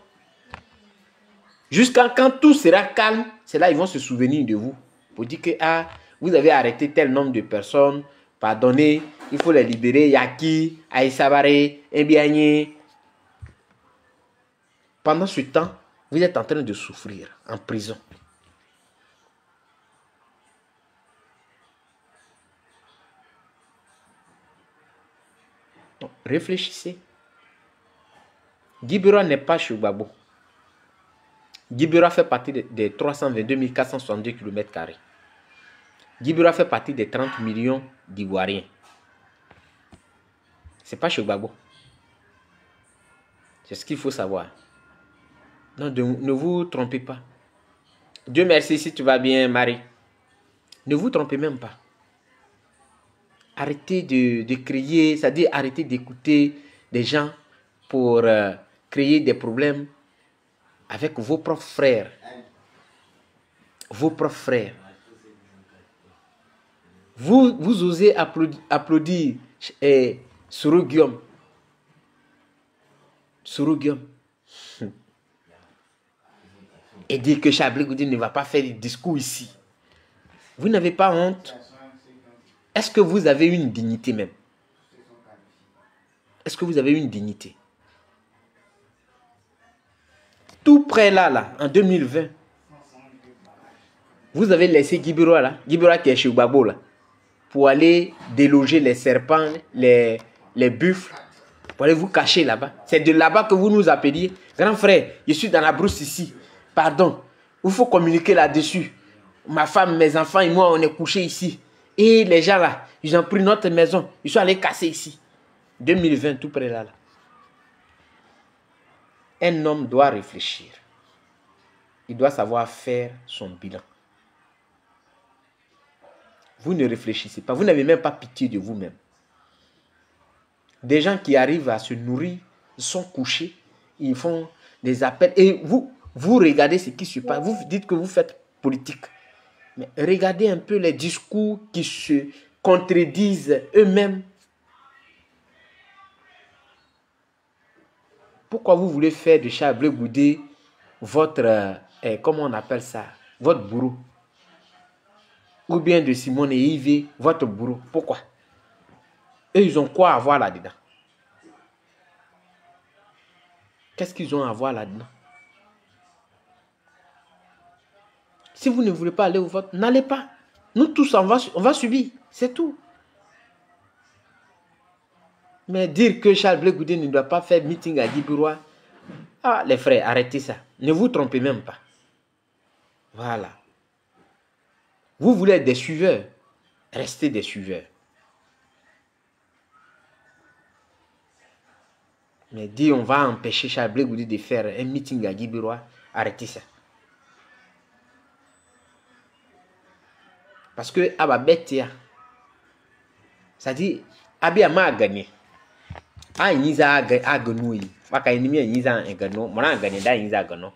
Jusqu'à quand tout sera calme, c'est là ils vont se souvenir de vous. Pour dire que ah, vous avez arrêté tel nombre de personnes, pardonnez, il faut les libérer, Yaki, Aïsabare, Ebianye. Pendant ce temps, vous êtes en train de souffrir en prison. Donc, réfléchissez. Guy Biroa n'est pas chez Gbagbo. Guy Biroa fait partie des 322 462 km². Guy Biroa fait partie des 30 millions d'Ivoiriens. C'est pas chez Gbagbo. C'est ce qu'il faut savoir. Non, ne vous trompez pas. Dieu merci si tu vas bien, Marie. Ne vous trompez même pas. Arrêtez de crier, c'est-à-dire arrêtez d'écouter des gens pour créer des problèmes avec vos propres frères. Vos propres frères. Vous osez applaudir Soro Guillaume. Soro Guillaume. Et dire que Chablé Goudé ne va pas faire des discours ici. Vous n'avez pas honte? Est-ce que vous avez une dignité même? Est-ce que vous avez une dignité? Tout près là, en 2020, vous avez laissé Guibiro là, Guibiro qui est chez Gbagbo là, pour aller déloger les serpents, les buffles, pour aller vous cacher là-bas. C'est de là-bas que vous nous appeliez. Grand frère, je suis dans la brousse ici. Pardon, il faut communiquer là-dessus. Ma femme, mes enfants et moi, on est couchés ici. Et les gens là, ils ont pris notre maison. Ils sont allés casser ici. 2020, tout près là. Un homme doit réfléchir. Il doit savoir faire son bilan. Vous ne réfléchissez pas. Vous n'avez même pas pitié de vous-même. Des gens qui arrivent à se nourrir, ils sont couchés, ils font des appels. Et vous regardez ce qui se passe. Vous dites que vous faites politique. Mais regardez un peu les discours qui se contredisent eux-mêmes. Pourquoi vous voulez faire de Chablé Goudé votre, comment on appelle ça, votre bourreau? Ou bien de Simone et Yves, votre bourreau? Pourquoi? Eux, ils ont quoi à voir là-dedans? Qu'est-ce qu'ils ont à voir là-dedans? Si vous ne voulez pas aller au vote, n'allez pas. Nous tous, on va subir. C'est tout. Mais dire que Chablé Goudé ne doit pas faire meeting à Guibiro, ah, les frères, arrêtez ça. Ne vous trompez même pas. Voilà. Vous voulez être des suiveurs. Restez des suiveurs. Mais dire on va empêcher Chablé Goudé de faire un meeting à Guibiro, arrêtez ça. Parce que Ababetia, ça dit Abiyama a gagné. Ah, il y a gagné. Waka ennemi il y a gagné. Mon a gagné da il y a gagné.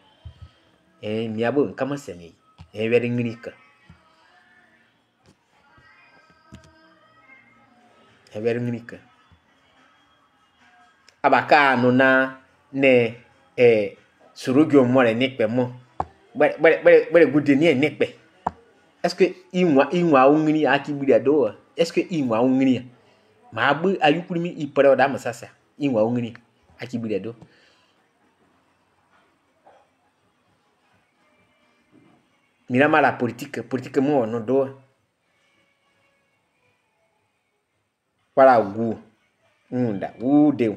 Eh miabo comment c'est né? Eh very ngnika. Eh very ngnika. Abaka nona ne Soro Guillaume mo le nekpe mo. Bere Goudé ni nekpe. Est-ce que il ungni akibudi do? Est-ce que il ungni? Ma bu ayukulimi ipere da masasa. Il ungni akibudi do. Mirama la politique mo no do. Voilà goût. Unda, de.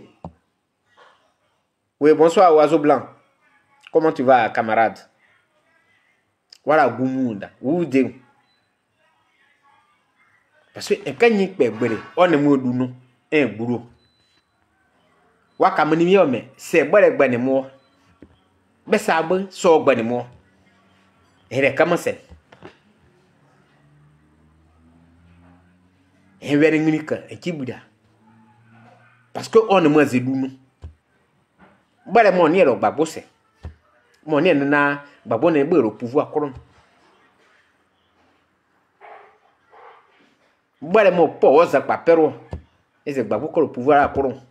Oui, bonsoir oiseau blanc. Comment tu vas, camarade? Voilà Gumunda, de. Parce que quand il y a on est mort un boulot. Waka mani me c'est bon mo. Mais ça bon so bon mo. Et comment c'est? Et very minika et kibuda. Parce que on est moins zedounou. Bon mo ni elo Gbagbo c'est. Mon ni na Gbagbo na au pouvoir koron. Bon mo po oza pa pero. Eze Gbagbo ko le pouvoir à koron.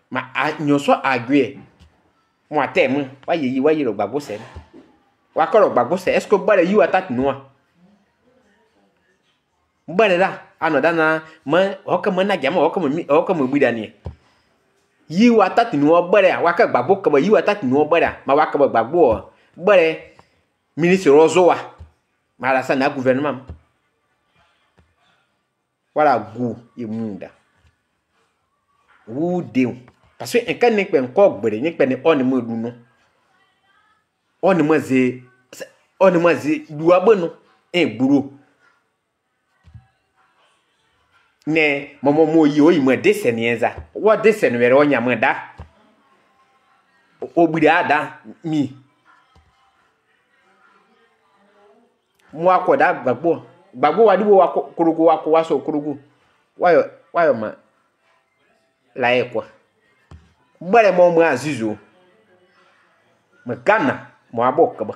Ma nyoso agwe. Mo atem, wa yi lo Gbagbo c'est. Wa ko lo Gbagbo c'est. Est-ce que bon you attaque noa? Bon là, anoda na man hokama na jama hokama bidani. Yi wa tati no bare wa ka Gbagbo ka ba yi wa tati no bare ma wa ka ba Gbagbo bare ministre Rozowa ma la sa na gouvernement voilà go imunda wu de parce que en kan nek pen ko gbere nek pen on mo du no on mo ze duwa bono buru ne momo mo yi o yi mo desenienza wa desen were onya mo da obiri ada mi mo akoda gbagbo wa diwo wa korogo wa ko wa so korogo wayo ma la ekwa gbere mo azizo me Ghana mo aboka ba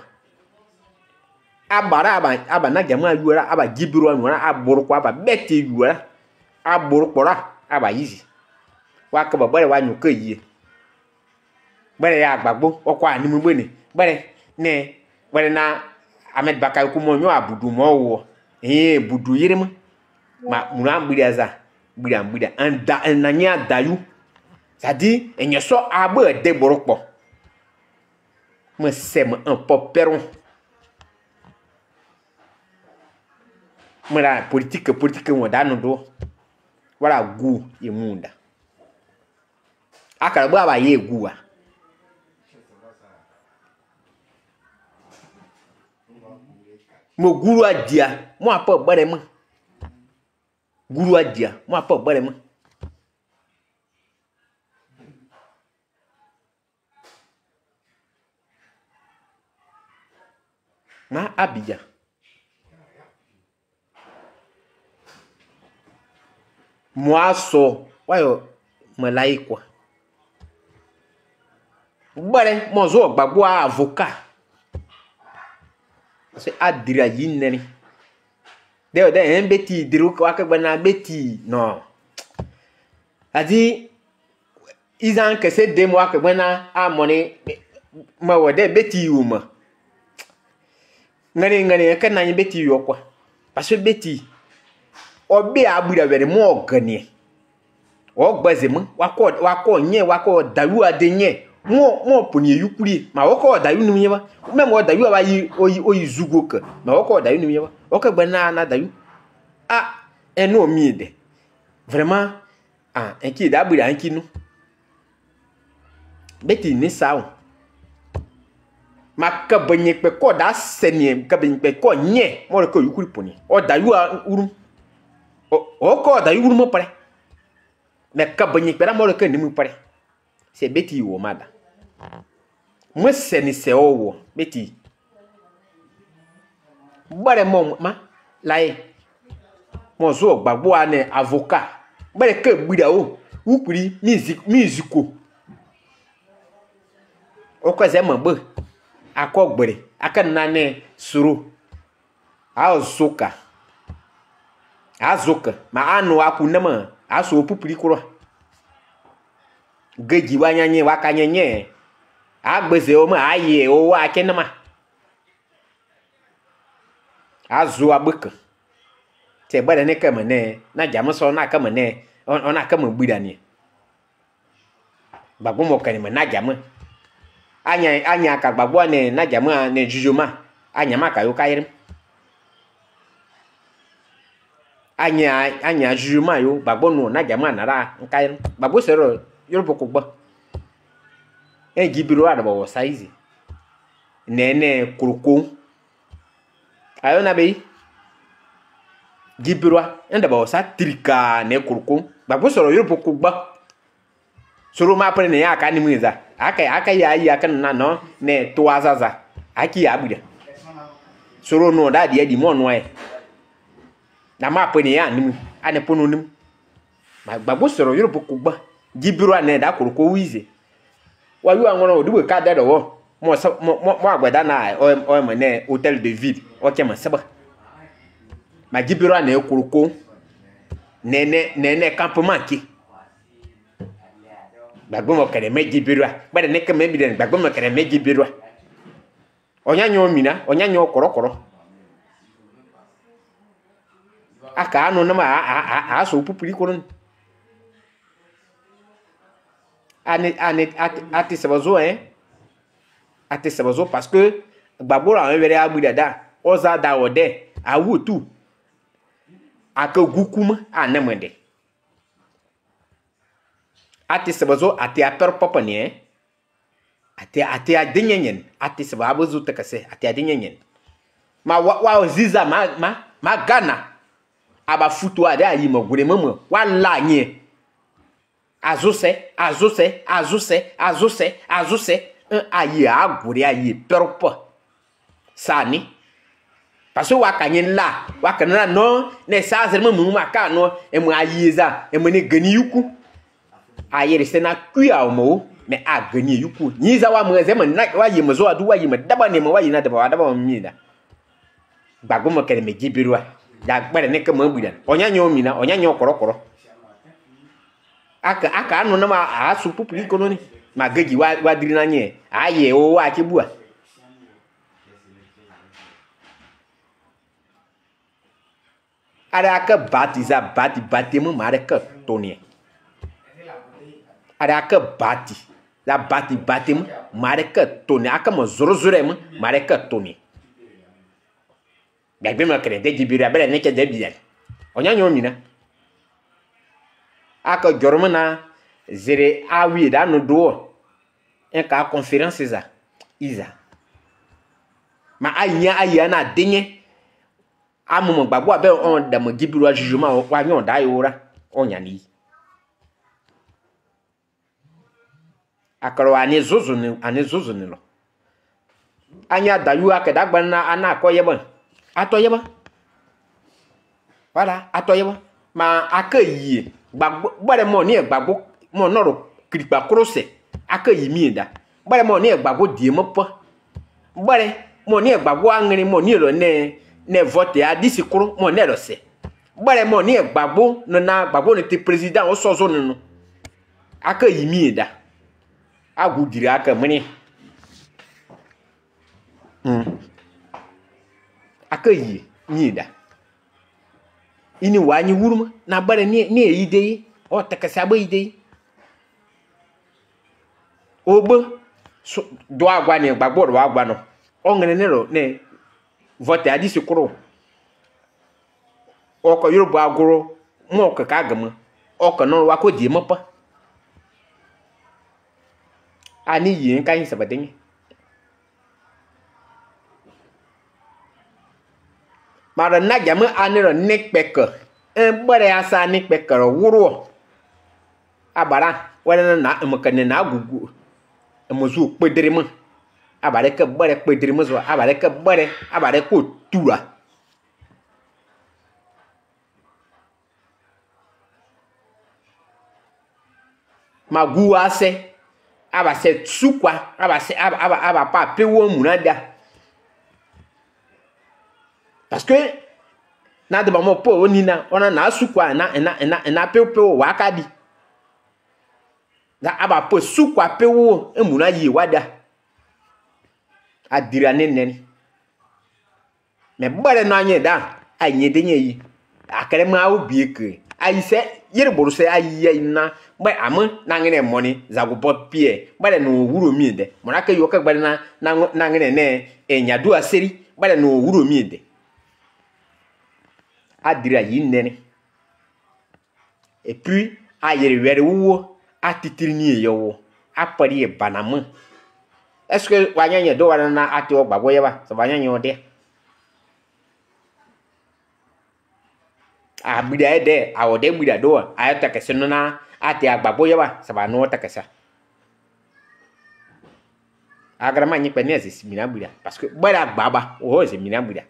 abara aba na jama yuara aba gibiru anura aburu kwa aba beti yuara aburu pora aba yizi wa ka ba gbere wa nyuka yi gbere ya gbagbo okwa ni mu gbene gbere na Ahmed Bakayoko mo nyo abudu mo wo budu yirima ma mura mbiri aza mbira anda nanya dayu sadi enyeso abo de borokpo me sem un poperon mara politique mo danu do wala gu yemunda akara ba ye guwa mo guru adia mo apa bare mo guru adia mo apa bare mo na Abidjan moi so wayo malaikwa bare mo zo gbagbo avocat c'est adira yineni de en beti diru ko akagba na beti no adi izan que c'est de moi akagba na amoni ma wode beti uma ngani ka na beti yo kwa parce que beti obi abura bere mo gani o gbaze mu wako nye wako dalu adenye mo poni yukuri ma wako dalu nu nyeba memo o dalu aba yi oyi zugo ka ma wako dalu nu nyeba o ka gba na dalu eno mi de vraiment enki da abura enki nu beti ni sawo ma ka benye pe ko da senie ka benye pe ko nye mo ko yukuri poni o dalu uru o ko dalu uru mo pare me ka benye pe da mo ko ni mu pare c'est beti wo mada mo seni se owo beti bare mo ma lai mo zo gbagbo ane avocat bare ka gbida o ukuri musico o ko ze mo gbe akogbere akanna ne suru azuka ma anu akunama aso pupuri kuro geji wanyanye wakanyenye agbeze o ma aye o wa kenama azu abuka te bada ne kama ne na jamso na kama ne ona kama gbida ni bagbo mo kanima na jama anya ka gbagbo ne na jama ne jujuma anya maka yo kairim anya jujuma yo bagbo no na jama na ra kairim bagbo sero Yoruba ko gba gibiro ada bo size nene kurukun ayo na be gibiro enda bo sa trika ne kurukun bagbo soro Yoruba ko gba soro ma pere ne ya ka ni muiza aka ya yi aka na no ne to azaza aki ya buda soro no da dia di mo no e na ma pere ne ya ni ane pono nim bagbo soro Yoruba ko gba gibiro ane da kurukun wize wa yu anwon odiwe ka da do mo agbada na o mo ne hôtel de ville o ke ma seba ma gibiro ane kurukun nene campement ki bagbo mo kere meji birwa bade ne ke mebi den bagbo mo kere meji birwa onyanyo mina onyanyo korokoro aka anu na ma aso pupuri koron ati sabazo ati sabazo parce que gbagbo la were agbida da oza da ode awutu aka gukuma anemende ati sabazo ati aper papa ni ati adenyenyen ati sababu zuta kase ati adenyenyen ma wa ziza ma Ghana aba futu ade ayi mo gure momo wala nye azuse un aïe à gourir aïe perpe ça ni parce que wa kanyen là wa kanana non ne ça c'est même mu maka no e mu aïe za e mu ne gani yuku aïe reste na kuya mo mais a gani yuku ni za wa mu ze mu na wa yi mu zo adu wa yi mu daba ne mu wa yi na daba mi da gbagbo mo kere me gibirwa da gbere ne ke mo budan onya nyo mi na onya nyo korokoro aka anu na ma asu pupuli kono ni ma gegi wa diri na nye aye o wa ki bua ada ka batiza bati mu mare ka toni ada ka bati la bati mu mare ka toni aka mo zoro mu mare ka toni gagbe mo kere de gibira bele ne ke de bian onya nyo mi na aka jormo na zere awi da no do en ka conférence za iza ma aya na denye amumo gbagbo abe on da mo gibiru ajujuma wa nyon da yora onya ni akaro ani zozo ni lo anya da yu aka da gban na ana akoyeba atoyeba wala atoyeba ma akayi gbagbo bare mo ni gbagbo mo noro kripa krose akayi mi da bare mo ni gbagbo die mo po bare mo ni gbagbo anrin mo ni lo ne vote a disikuru mo ne lo se bare mo ni gbagbo no na gbagbo ni ti president o sozo ninu akayi mi da agudiri aka mini akayi mi da ini wanyi wurma na bare ni eyide o takasa ba ide ogbo do agwa ni gbagbo do agwa no ongene ne ro ne vote adisi kuro oko yoruba aguro mo ka agama oko no wa ko di mo pa ani yin kan sabadin mara na jamu aniro nikpeke en bare asa nikpeke ro wuro abara wala na emkane na agugu emozu pedere mu abare ke bare pedere mu zo abare ke bare abare ko tura magu ase abase sukwa abase aba pa pewo munada parce que na de bamo po onina ona na sukwa na pewo wakadi da aba po sukwa pewo emuna yi wada adira nenen me bare no anye da anye denye yi akere ma obi eke ayi se yere boru se ayi na ba am na ngene money zago bot pie bare no wuro mi de mona ka yo ka bare na ngene ne enyadu aseri bare no wuro mi de adira yi nene et puis ayere were wo atitiri ni yo apari e banam est-ce que wanyanya do wana na ati o gbagbo yeba so wanyanya ode a bida ede a ode bida do ayata kese no na ati agbagbo yeba so ba no ta kese agrama nyi pe nezi simina bida parce que bada gbaba o ze mina bida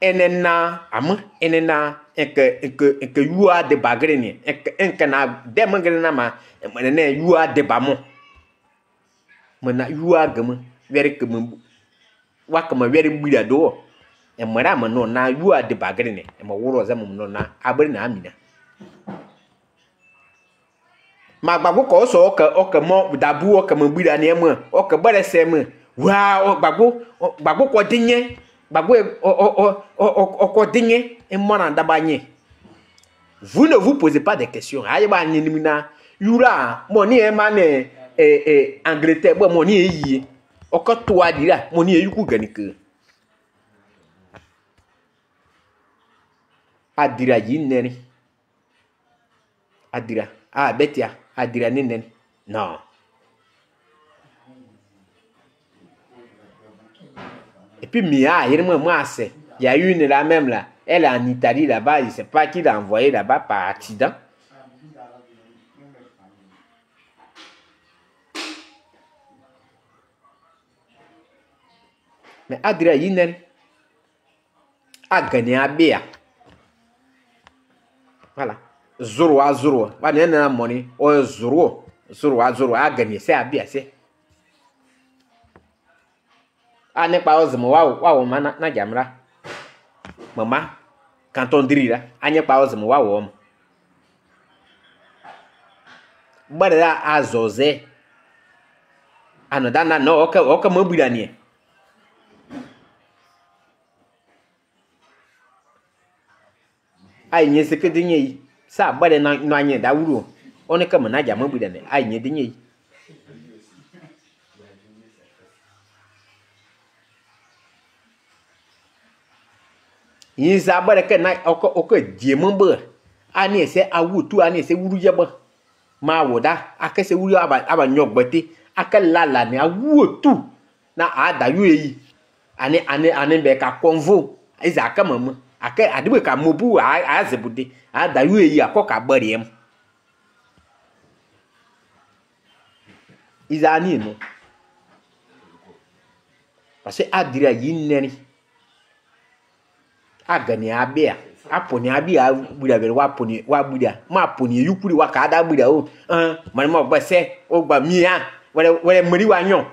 enena enke yua de bagre ni enke na demangre na ma ne yua de bamo mena yua gam vere kem wa kem vere bida do e mara ma no na yua de bagre ni e mo woro za mo no na abri na amina ma gbagbo ko so o ke mo dabu o ke mo bida ni e mo o ke bare se mo wa o gbagbo ko dinye gbagbo o dinye e mo na dabanye. Vous ne vous posez pas des questions. Ayeba nyinimina yura moni e mane Angleterre bo moni e yi o ko to adira moni e yuku ganike adira yinene adira betia adira nenen non. Et puis Mia moi c'est il y a une là même là. Elle est en Italie là-bas, je ne sais pas qui l'a envoyé là-bas par accident. Mais Adria Yinen a gagné à Béa. Voilà. Zoro à zoro. Pas de money. Oh, zoro. Zoro à zoro. A gagné. C'est à Béa. C'est. Ah, n'est pas aux mots. Waouh, na jamra. Maman, quand on dit là, ah, n'est pas aux mots. Waouh. Bada a zozé. Anodana no. Ok, mobile. Ai nye seke de nye sa bade na anye da wuro one ka mana ja mabu da ne ai nye de nye yin sa bade ka na oko die mbo ani se awutu ani se wuru je ba ma woda aka se wuru aba nyogbete aka lala ne awutu na ada yu yi ani be ka konvo iza aka mama ake adiwe ka mobu a zebude a da yu yi akoka bariem izani no parce que adira yineri agani abia aponi abia buda be wa buda ma poni yukuri wa ka da buda o mani mo gba se o gba mi a wele mori wa nyon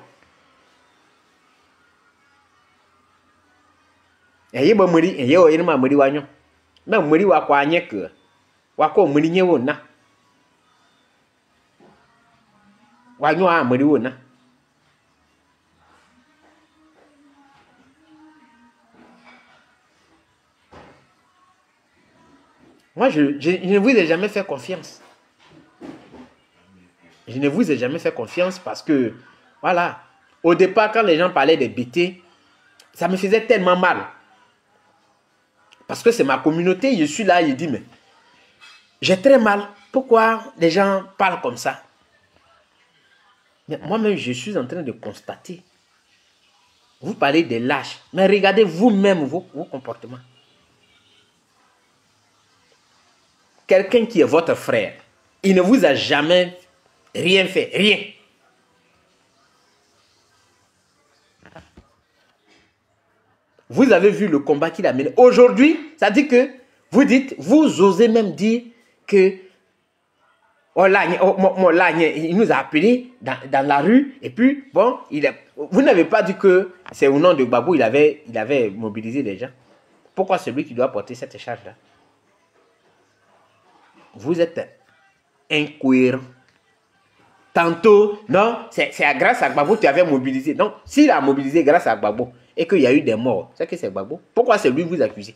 eye ba mori eye o yin ma mori wa nyon na mori wa kwa anye ke wa ko mori nye wo na wa nyon a mori wo na moi je ne vous ai jamais fait confiance. Je ne vous ai jamais fait confiance parce que voilà, au départ quand les gens parlaient des BT, ça me faisait tellement mal. Parce que c'est ma communauté, je suis là, je dis, mais j'ai très mal. Pourquoi les gens parlent comme ça? Mais moi-même, je suis en train de constater. Vous parlez des lâches, mais regardez vous-même vos comportements. Quelqu'un qui est votre frère, il ne vous a jamais rien fait, rien. Vous avez vu le combat qu'il a mené. Aujourd'hui, ça dit que vous osez même dire que il nous a appelés dans la rue et puis bon, vous n'avez pas dit que c'est au nom de Gbagbo il avait mobilisé les gens. Pourquoi c'est lui qui doit porter cette charge-là? Vous êtes incohérent. Tantôt, non, c'est grâce à Gbagbo que tu avais mobilisé. Donc, s'il a mobilisé grâce à Gbagbo et qu'il y a eu des morts, c'est que c'est Gbagbo. Pourquoi c'est lui que vous accusez?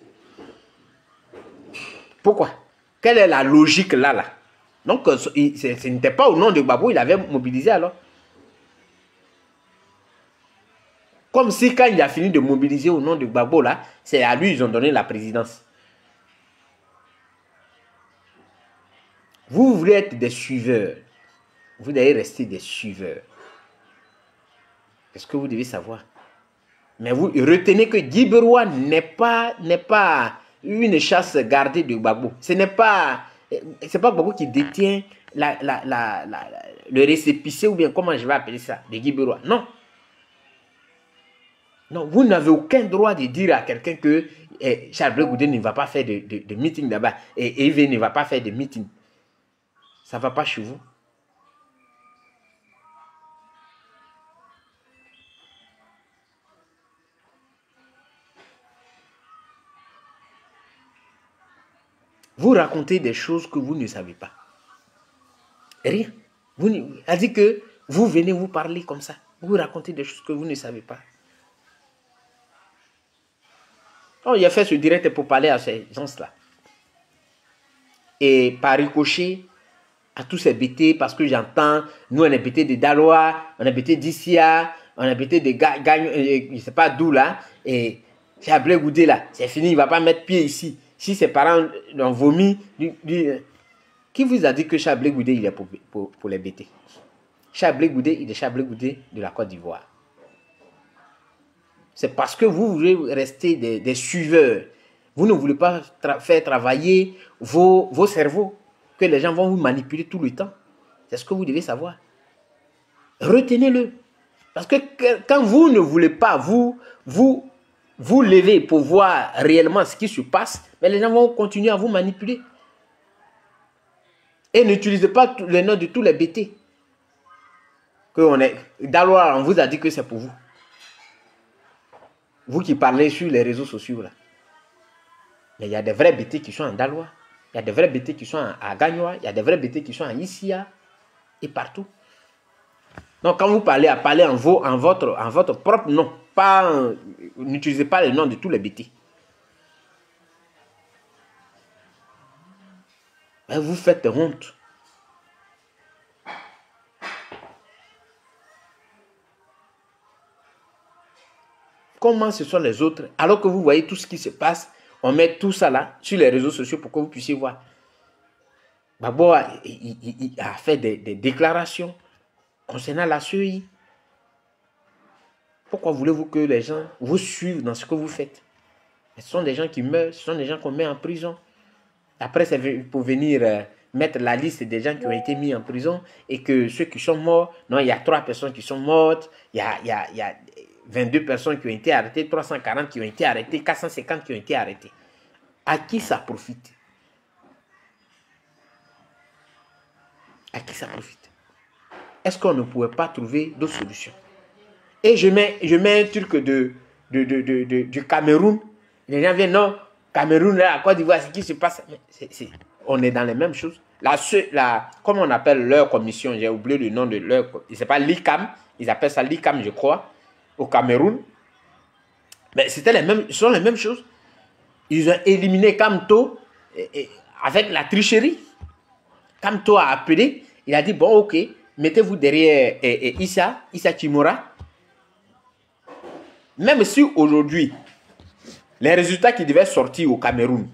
Pourquoi? Quelle est la logique là? Donc, ce n'était pas au nom de Gbagbo, il avait mobilisé alors. Comme si quand il a fini de mobiliser au nom de Gbagbo là, c'est à lui qu'ils ont donné la présidence. Vous voulez être des suiveurs. Vous devez rester des suiveurs. C'est ce que vous devez savoir. Mais vous retenez que Djibril n'est pas une chasse gardée de Gbagbo. Ce n'est pas Gbagbo qui détient le récépissé ou bien comment je vais appeler ça, de Djibril. Non. Non, vous n'avez aucun droit de dire à quelqu'un que Charles Blé Goudé ne va pas faire de meeting là-bas et Yves ne va pas faire de meeting. Ça ne va pas chez vous. Vous racontez des choses que vous ne savez pas. Rien. Elle dit que vous venez vous parler comme ça. Vous racontez des choses que vous ne savez pas. Oh, il a fait ce direct pour parler à ces gens-là. Et par ricochet, à tous ces BT, parce que j'entends, nous on est BT de Daloa, on est BT d'Issia, on est BT de Gagne, je ne sais pas d'où là, et Charles Blé Goudé là, c'est fini, il ne va pas mettre pied ici. Si ses parents ont vomi, qui vous a dit que Charles Blé Goudé il est pour les BT? Charles Blé Goudé, il est Charles Blé Goudé de la Côte d'Ivoire. C'est parce que vous voulez rester des suiveurs. Vous ne voulez pas faire travailler vos cerveaux, que les gens vont vous manipuler tout le temps. C'est ce que vous devez savoir. Retenez-le. Parce que quand vous ne voulez pas vous lever pour voir réellement ce qui se passe, mais les gens vont continuer à vous manipuler. Et n'utilisez pas les noms de tous les bêtés. Daloa, on vous a dit que c'est pour vous. Vous qui parlez sur les réseaux sociaux là. Mais il y a des vrais bêtés qui sont en Daloa. Il y a des vrais bêtés qui sont à Gagnoa. Il y a des vrais bêtés qui sont à Issia. Et partout. Donc quand vous parlez, en votre propre nom. N'utilisez pas le nom de tous les bêtés. Mais vous faites honte. Comment ce sont les autres? Alors que vous voyez tout ce qui se passe, on met tout ça là sur les réseaux sociaux pour que vous puissiez voir. Babo il a fait des déclarations concernant la CEI. Pourquoi voulez-vous que les gens vous suivent dans ce que vous faites? Ce sont des gens qui meurent, ce sont des gens qu'on met en prison. Après, c'est pour venir mettre la liste des gens qui ont été mis en prison et que ceux qui sont morts, non, il y a 3 personnes qui sont mortes, il y a 22 personnes qui ont été arrêtées, 340 qui ont été arrêtées, 450 qui ont été arrêtées. À qui ça profite? À qui ça profite? Est-ce qu'on ne pourrait pas trouver d'autres solutions? Et je mets un truc du Cameroun. Les gens viennent, non, Cameroun, la Côte d'Ivoire, ce qui se passe. On est dans les mêmes choses. Comment on appelle leur commission? J'ai oublié le nom de leur. C'est pas l'ICAM. Ils appellent ça l'ICAM, je crois, au Cameroun. Mais ce sont les mêmes choses. Ils ont éliminé Kamto avec la tricherie. Kamto a appelé. Il a dit, bon, ok, mettez-vous derrière Issa Chimora. Même si aujourd'hui, les résultats qui devaient sortir au Cameroun,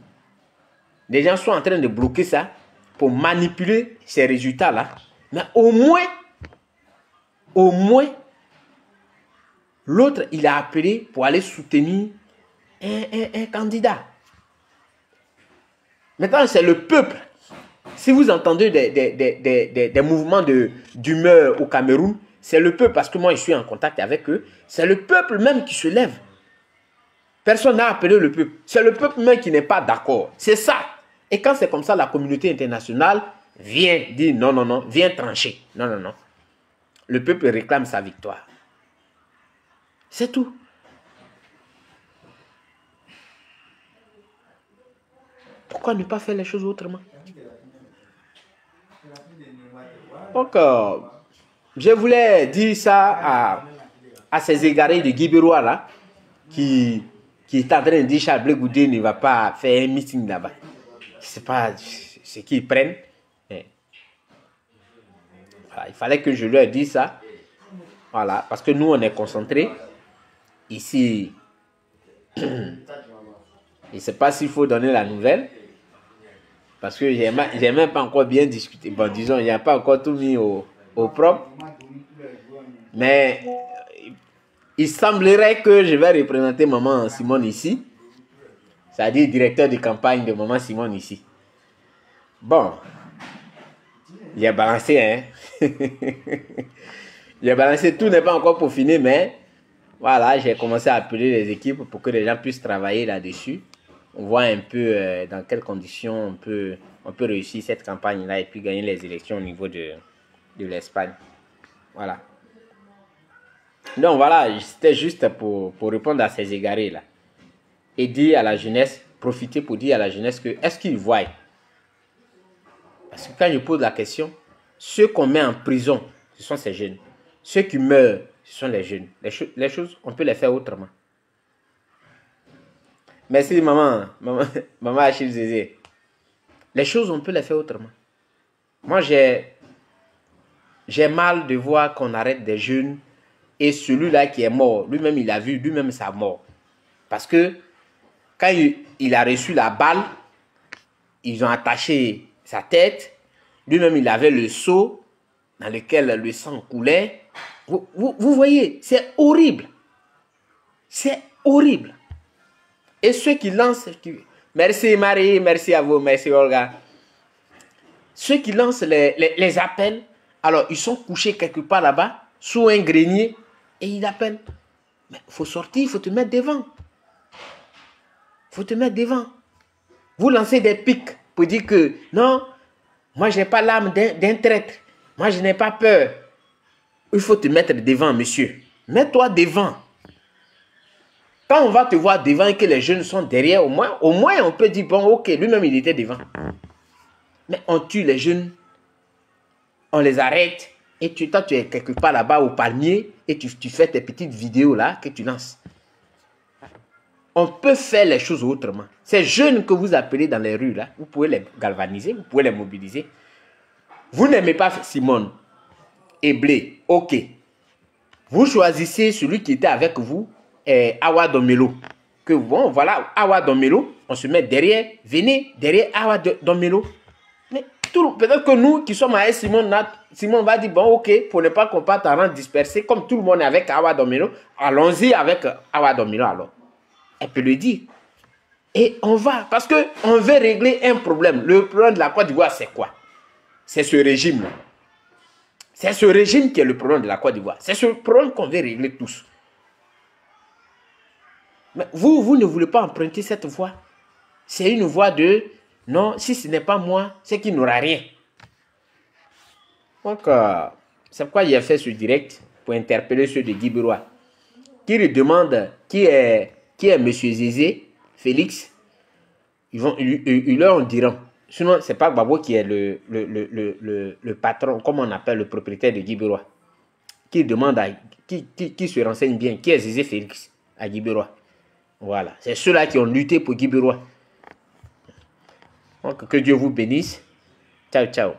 les gens sont en train de bloquer ça pour manipuler ces résultats-là. Mais au moins, l'autre, il a appelé pour aller soutenir un candidat. Maintenant, c'est le peuple. Si vous entendez des mouvements d'humeur au Cameroun, c'est le peuple, parce que moi, je suis en contact avec eux. C'est le peuple même qui se lève. Personne n'a appelé le peuple. C'est le peuple même qui n'est pas d'accord. C'est ça. Et quand c'est comme ça, la communauté internationale vient dire non, non, non, vient trancher. Non, non, non. Le peuple réclame sa victoire. C'est tout. Pourquoi ne pas faire les choses autrement? Donc, je voulais dire ça à ces égarés de Guibérois là, qui est en train de dire Charles Blé Goudé ne va pas faire un meeting là-bas. C'est pas ce qu'ils prennent. Mais, voilà, il fallait que je leur dise ça. Voilà, parce que nous, on est concentrés. Ici, je ne sais pas s'il faut donner la nouvelle. Parce que j'ai même pas encore bien discuté. Bon, disons, il n'y a pas encore tout mis au propre. Mais il semblerait que je vais représenter Maman Simone ici. C'est-à-dire directeur de campagne de Maman Simone ici. Bon. Il a balancé, hein. Il a balancé, tout n'est pas encore peaufiné, mais voilà, j'ai commencé à appeler les équipes pour que les gens puissent travailler là-dessus. On voit un peu dans quelles conditions on peut réussir cette campagne-là et puis gagner les élections au niveau de l'Espagne. Voilà. Donc voilà, c'était juste pour répondre à ces égarés-là. Et dire à la jeunesse, profiter pour dire à la jeunesse que, est-ce qu'ils voient? Parce que quand je pose la question, ceux qu'on met en prison, ce sont ces jeunes. Ceux qui meurent, ce sont les jeunes. Les choses, on peut les faire autrement. Merci maman Achille Zézé. Les choses, on peut les faire autrement. Moi, j'ai mal de voir qu'on arrête des jeunes et celui-là qui est mort, lui-même, il a vu lui-même sa mort. Parce que quand il a reçu la balle, ils ont attaché sa tête. Lui-même, il avait le seau dans lequel le sang coulait. Vous voyez, c'est horrible. C'est horrible. Et ceux qui lancent... Merci Marie, merci à vous, merci Olga. Ceux qui lancent les appels, alors ils sont couchés quelque part là-bas, sous un grenier, Et il appelle. Mais il faut sortir, il faut te mettre devant. Il faut te mettre devant. Vous lancez des pics pour dire que non, moi je n'ai pas l'âme d'un traître. Moi je n'ai pas peur. Il faut te mettre devant, monsieur. Mets-toi devant. Quand on va te voir devant et que les jeunes sont derrière, au moins on peut dire, bon, ok, lui-même il était devant. Mais on tue les jeunes, on les arrête, et toi tu es quelque part là-bas au palmier, et tu fais tes petites vidéos là que tu lances. On peut faire les choses autrement. Ces jeunes que vous appelez dans les rues là, vous pouvez les galvaniser, vous pouvez les mobiliser. Vous n'aimez pas Simone et Blé, ok. Vous choisissez celui qui était avec vous, Awa Domelo. Que bon, voilà, Awa Domelo, on se met derrière, venez derrière Awa Domelo. Mais peut-être que nous qui sommes avec Simone, Simone va dire, bon, ok, pour ne pas qu'on parte en rang dispersé, comme tout le monde est avec Awa Domelo, allons-y avec Awa Domelo alors. Elle peut le dire. Et on va, parce qu'on veut régler un problème. Le problème de la Côte d'Ivoire, c'est quoi? C'est ce régime-là. C'est ce régime qui est le problème de la Côte d'Ivoire. C'est ce problème qu'on veut régler tous. Mais vous ne voulez pas emprunter cette voie. C'est une voie de non, si ce n'est pas moi, c'est qu'il n'aura rien. Donc, c'est pourquoi il a fait ce direct pour interpeller ceux de Guy Biroa, qui lui demandent qui est M. Zézé, Félix. Ils leur en diront. Sinon, ce n'est pas Gbagbo qui est le patron, comme on appelle le propriétaire de Guy Biroa, qui demande qui se renseigne bien, qui est Zézé Félix à Guy Biroa. Voilà, c'est ceux-là qui ont lutté pour Guy Biroa. Donc, que Dieu vous bénisse. Ciao, ciao.